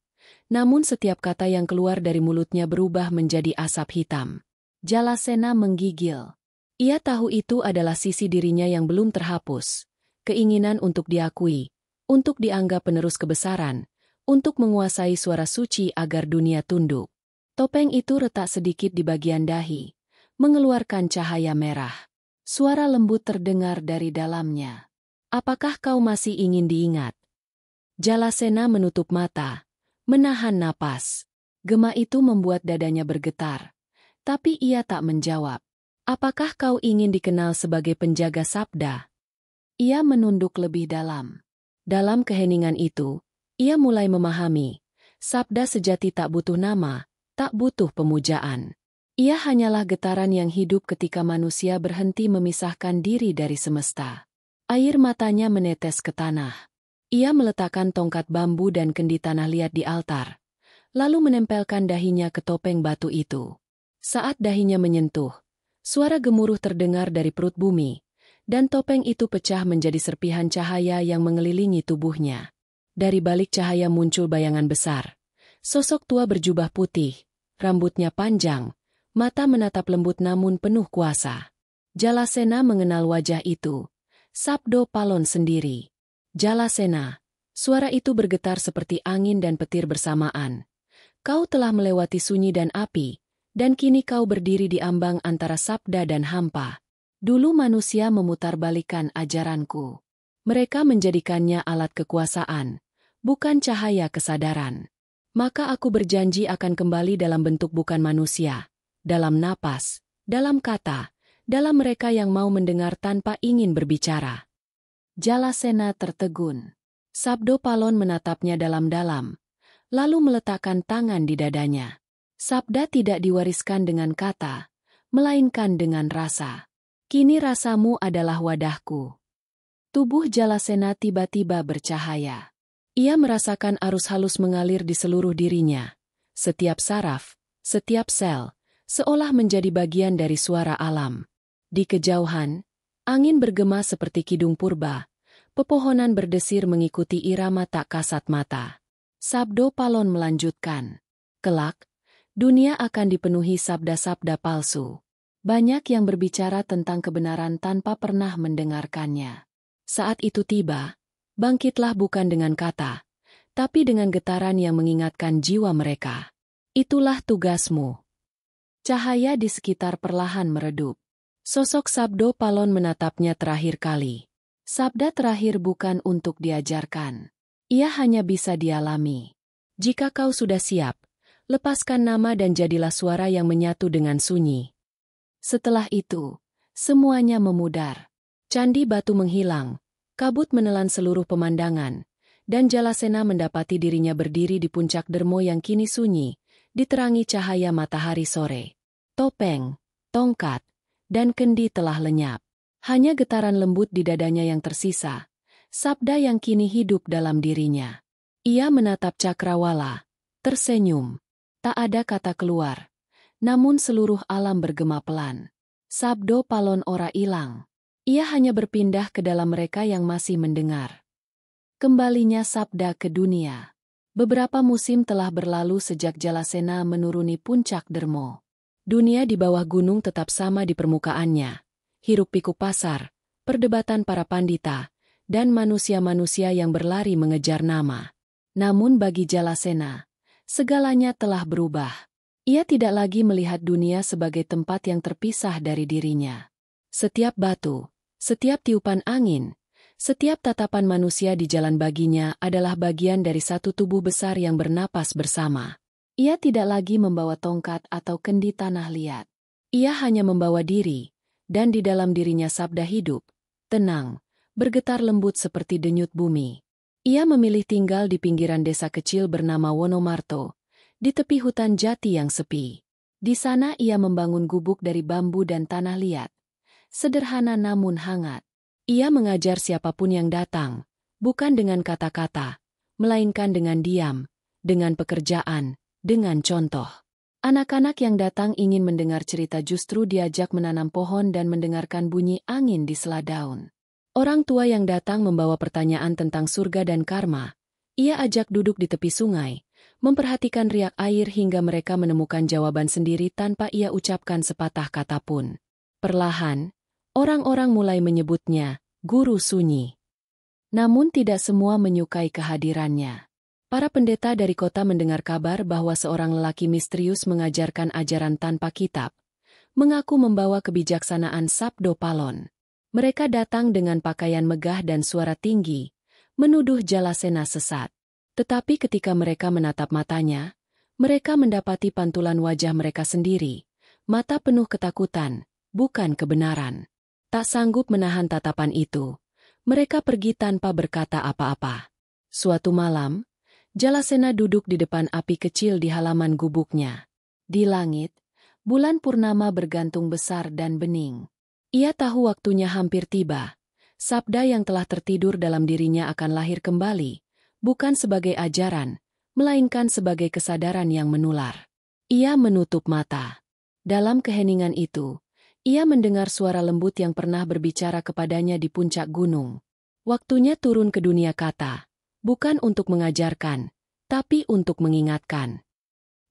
Namun setiap kata yang keluar dari mulutnya berubah menjadi asap hitam. Jalasena menggigil. Ia tahu itu adalah sisi dirinya yang belum terhapus. Keinginan untuk diakui, untuk dianggap penerus kebesaran, untuk menguasai suara suci agar dunia tunduk. Topeng itu retak sedikit di bagian dahi, mengeluarkan cahaya merah. Suara lembut terdengar dari dalamnya. Apakah kau masih ingin diingat? Jalasena menutup mata, menahan napas. Gema itu membuat dadanya bergetar. Tapi ia tak menjawab. Apakah kau ingin dikenal sebagai penjaga sabda? Ia menunduk lebih dalam. Dalam keheningan itu, ia mulai memahami. Sabda sejati tak butuh nama, tak butuh pemujaan. Ia hanyalah getaran yang hidup ketika manusia berhenti memisahkan diri dari semesta. Air matanya menetes ke tanah. Ia meletakkan tongkat bambu dan kendi tanah liat di altar, lalu menempelkan dahinya ke topeng batu itu. Saat dahinya menyentuh, suara gemuruh terdengar dari perut bumi, dan topeng itu pecah menjadi serpihan cahaya yang mengelilingi tubuhnya. Dari balik cahaya muncul bayangan besar. Sosok tua berjubah putih, rambutnya panjang, mata menatap lembut namun penuh kuasa. Jalasena mengenal wajah itu. Sabdo Palon sendiri. Jalasena. Suara itu bergetar seperti angin dan petir bersamaan. Kau telah melewati sunyi dan api, dan kini kau berdiri di ambang antara sabda dan hampa. Dulu manusia memutarbalikkan ajaranku. Mereka menjadikannya alat kekuasaan, bukan cahaya kesadaran. Maka aku berjanji akan kembali dalam bentuk bukan manusia, dalam napas, dalam kata, dalam mereka yang mau mendengar tanpa ingin berbicara. Jalasena tertegun. Sabdo Palon menatapnya dalam-dalam, lalu meletakkan tangan di dadanya. Sabda tidak diwariskan dengan kata, melainkan dengan rasa. Kini rasamu adalah wadahku. Tubuh Jalasena tiba-tiba bercahaya. Ia merasakan arus halus mengalir di seluruh dirinya. Setiap saraf, setiap sel, seolah menjadi bagian dari suara alam. Di kejauhan, angin bergema seperti kidung purba. Pepohonan berdesir mengikuti irama tak kasat mata. Sabdo Palon melanjutkan. Kelak, dunia akan dipenuhi sabda-sabda palsu. Banyak yang berbicara tentang kebenaran tanpa pernah mendengarkannya. Saat itu tiba, bangkitlah bukan dengan kata, tapi dengan getaran yang mengingatkan jiwa mereka. Itulah tugasmu. Cahaya di sekitar perlahan meredup. Sosok Sabdo Palon menatapnya terakhir kali. Sabda terakhir bukan untuk diajarkan. Ia hanya bisa dialami. Jika kau sudah siap, lepaskan nama dan jadilah suara yang menyatu dengan sunyi. Setelah itu, semuanya memudar. Candi batu menghilang, kabut menelan seluruh pemandangan, dan Jalasena mendapati dirinya berdiri di puncak dermo yang kini sunyi, diterangi cahaya matahari sore. Topeng, tongkat, dan kendi telah lenyap. Hanya getaran lembut di dadanya yang tersisa, sabda yang kini hidup dalam dirinya. Ia menatap Cakrawala, tersenyum. Tak ada kata keluar. Namun seluruh alam bergema pelan. Sabdo Palon ora ilang. Ia hanya berpindah ke dalam mereka yang masih mendengar. Kembalinya sabda ke dunia. Beberapa musim telah berlalu sejak Jalasena menuruni puncak Dermo. Dunia di bawah gunung tetap sama di permukaannya. Hiruk-pikuk pasar, perdebatan para pandita, dan manusia-manusia yang berlari mengejar nama. Namun bagi Jalasena, segalanya telah berubah. Ia tidak lagi melihat dunia sebagai tempat yang terpisah dari dirinya. Setiap batu, setiap tiupan angin, setiap tatapan manusia di jalan baginya adalah bagian dari satu tubuh besar yang bernapas bersama. Ia tidak lagi membawa tongkat atau kendi tanah liat. Ia hanya membawa diri, dan di dalam dirinya sabda hidup, tenang, bergetar lembut seperti denyut bumi. Ia memilih tinggal di pinggiran desa kecil bernama Wonomarto, di tepi hutan jati yang sepi. Di sana ia membangun gubuk dari bambu dan tanah liat. Sederhana namun hangat. Ia mengajar siapapun yang datang, bukan dengan kata-kata, melainkan dengan diam, dengan pekerjaan, dengan contoh. Anak-anak yang datang ingin mendengar cerita justru diajak menanam pohon dan mendengarkan bunyi angin di sela daun. Orang tua yang datang membawa pertanyaan tentang surga dan karma. Ia ajak duduk di tepi sungai, memperhatikan riak air hingga mereka menemukan jawaban sendiri tanpa ia ucapkan sepatah kata pun. Perlahan, orang-orang mulai menyebutnya guru sunyi. Namun tidak semua menyukai kehadirannya. Para pendeta dari kota mendengar kabar bahwa seorang lelaki misterius mengajarkan ajaran tanpa kitab, mengaku membawa kebijaksanaan Sabdo Palon. Mereka datang dengan pakaian megah dan suara tinggi, menuduh Jalasena sesat. Tetapi ketika mereka menatap matanya, mereka mendapati pantulan wajah mereka sendiri, mata penuh ketakutan, bukan kebenaran. Tak sanggup menahan tatapan itu, mereka pergi tanpa berkata apa-apa. Suatu malam, Jalasena duduk di depan api kecil di halaman gubuknya. Di langit, bulan purnama bergantung besar dan bening. Ia tahu waktunya hampir tiba. Sabda yang telah tertidur dalam dirinya akan lahir kembali, bukan sebagai ajaran, melainkan sebagai kesadaran yang menular. Ia menutup mata. Dalam keheningan itu, ia mendengar suara lembut yang pernah berbicara kepadanya di puncak gunung. Waktunya turun ke dunia kata, bukan untuk mengajarkan, tapi untuk mengingatkan.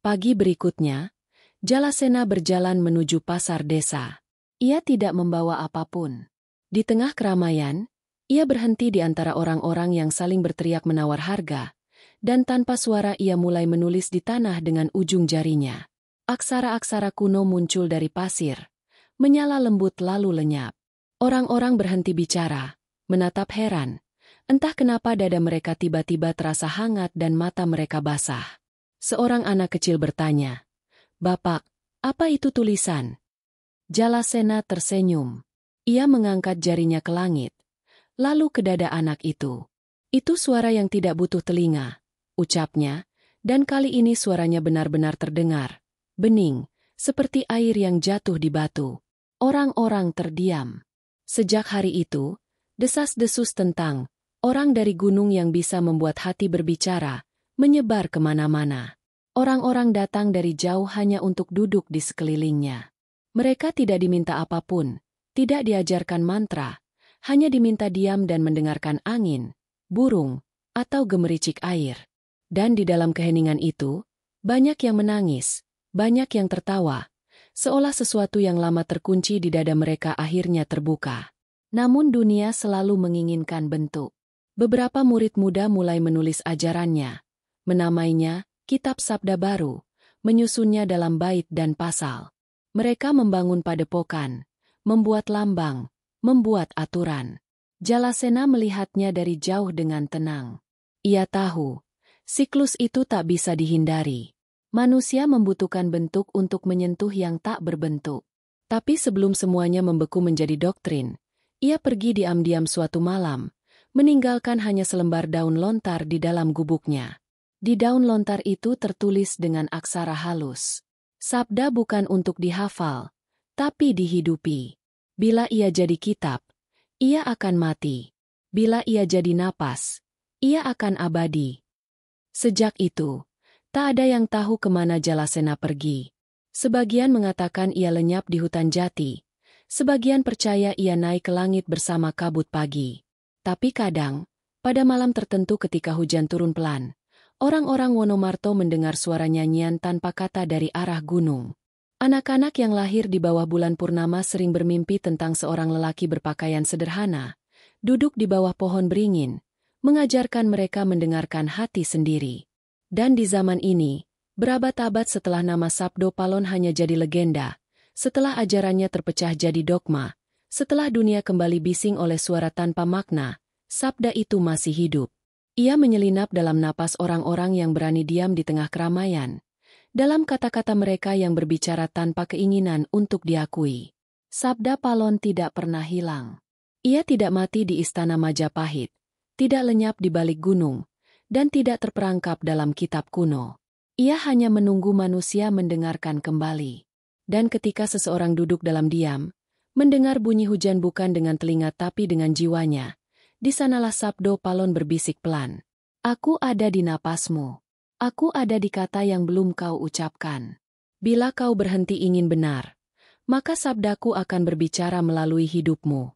Pagi berikutnya, Jalasena berjalan menuju pasar desa. Ia tidak membawa apapun. Di tengah keramaian, ia berhenti di antara orang-orang yang saling berteriak menawar harga, dan tanpa suara ia mulai menulis di tanah dengan ujung jarinya. Aksara-aksara kuno muncul dari pasir, menyala lembut lalu lenyap. Orang-orang berhenti bicara, menatap heran. Entah kenapa dada mereka tiba-tiba terasa hangat dan mata mereka basah. Seorang anak kecil bertanya, "Bapak, apa itu tulisan?" Jalasena tersenyum. Ia mengangkat jarinya ke langit, lalu ke dada anak itu. "Itu suara yang tidak butuh telinga," ucapnya, dan kali ini suaranya benar-benar terdengar. Bening, seperti air yang jatuh di batu. Orang-orang terdiam. Sejak hari itu, desas-desus tentang orang dari gunung yang bisa membuat hati berbicara menyebar kemana-mana. Orang-orang datang dari jauh hanya untuk duduk di sekelilingnya. Mereka tidak diminta apapun, tidak diajarkan mantra, hanya diminta diam dan mendengarkan angin, burung, atau gemericik air. Dan di dalam keheningan itu, banyak yang menangis, banyak yang tertawa, seolah sesuatu yang lama terkunci di dada mereka akhirnya terbuka. Namun dunia selalu menginginkan bentuk. Beberapa murid muda mulai menulis ajarannya, menamainya Kitab Sabda Baru, menyusunnya dalam bait dan pasal. Mereka membangun padepokan, membuat lambang, membuat aturan. Jalasena melihatnya dari jauh dengan tenang. Ia tahu, siklus itu tak bisa dihindari. Manusia membutuhkan bentuk untuk menyentuh yang tak berbentuk. Tapi sebelum semuanya membeku menjadi doktrin, ia pergi diam-diam suatu malam, meninggalkan hanya selembar daun lontar di dalam gubuknya. Di daun lontar itu tertulis dengan aksara halus. Sabda bukan untuk dihafal, tapi dihidupi. Bila ia jadi kitab, ia akan mati. Bila ia jadi napas, ia akan abadi. Sejak itu, Tak ada yang tahu kemana Jalasena pergi. Sebagian mengatakan ia lenyap di hutan jati. Sebagian percaya ia naik ke langit bersama kabut pagi. Tapi kadang, pada malam tertentu ketika hujan turun pelan, orang-orang Wonomarto mendengar suara nyanyian tanpa kata dari arah gunung. Anak-anak yang lahir di bawah bulan purnama sering bermimpi tentang seorang lelaki berpakaian sederhana, duduk di bawah pohon beringin, mengajarkan mereka mendengarkan hati sendiri. Dan di zaman ini, berabad-abad setelah nama Sabdo Palon hanya jadi legenda, setelah ajarannya terpecah jadi dogma, setelah dunia kembali bising oleh suara tanpa makna, sabda itu masih hidup. Ia menyelinap dalam napas orang-orang yang berani diam di tengah keramaian, dalam kata-kata mereka yang berbicara tanpa keinginan untuk diakui. Sabda Palon tidak pernah hilang. Ia tidak mati di istana Majapahit, tidak lenyap di balik gunung, dan tidak terperangkap dalam kitab kuno. Ia hanya menunggu manusia mendengarkan kembali. Dan ketika seseorang duduk dalam diam, mendengar bunyi hujan bukan dengan telinga tapi dengan jiwanya, di sanalah Sabdo Palon berbisik pelan. Aku ada di napasmu. Aku ada di kata yang belum kau ucapkan. Bila kau berhenti ingin benar, maka sabdaku akan berbicara melalui hidupmu.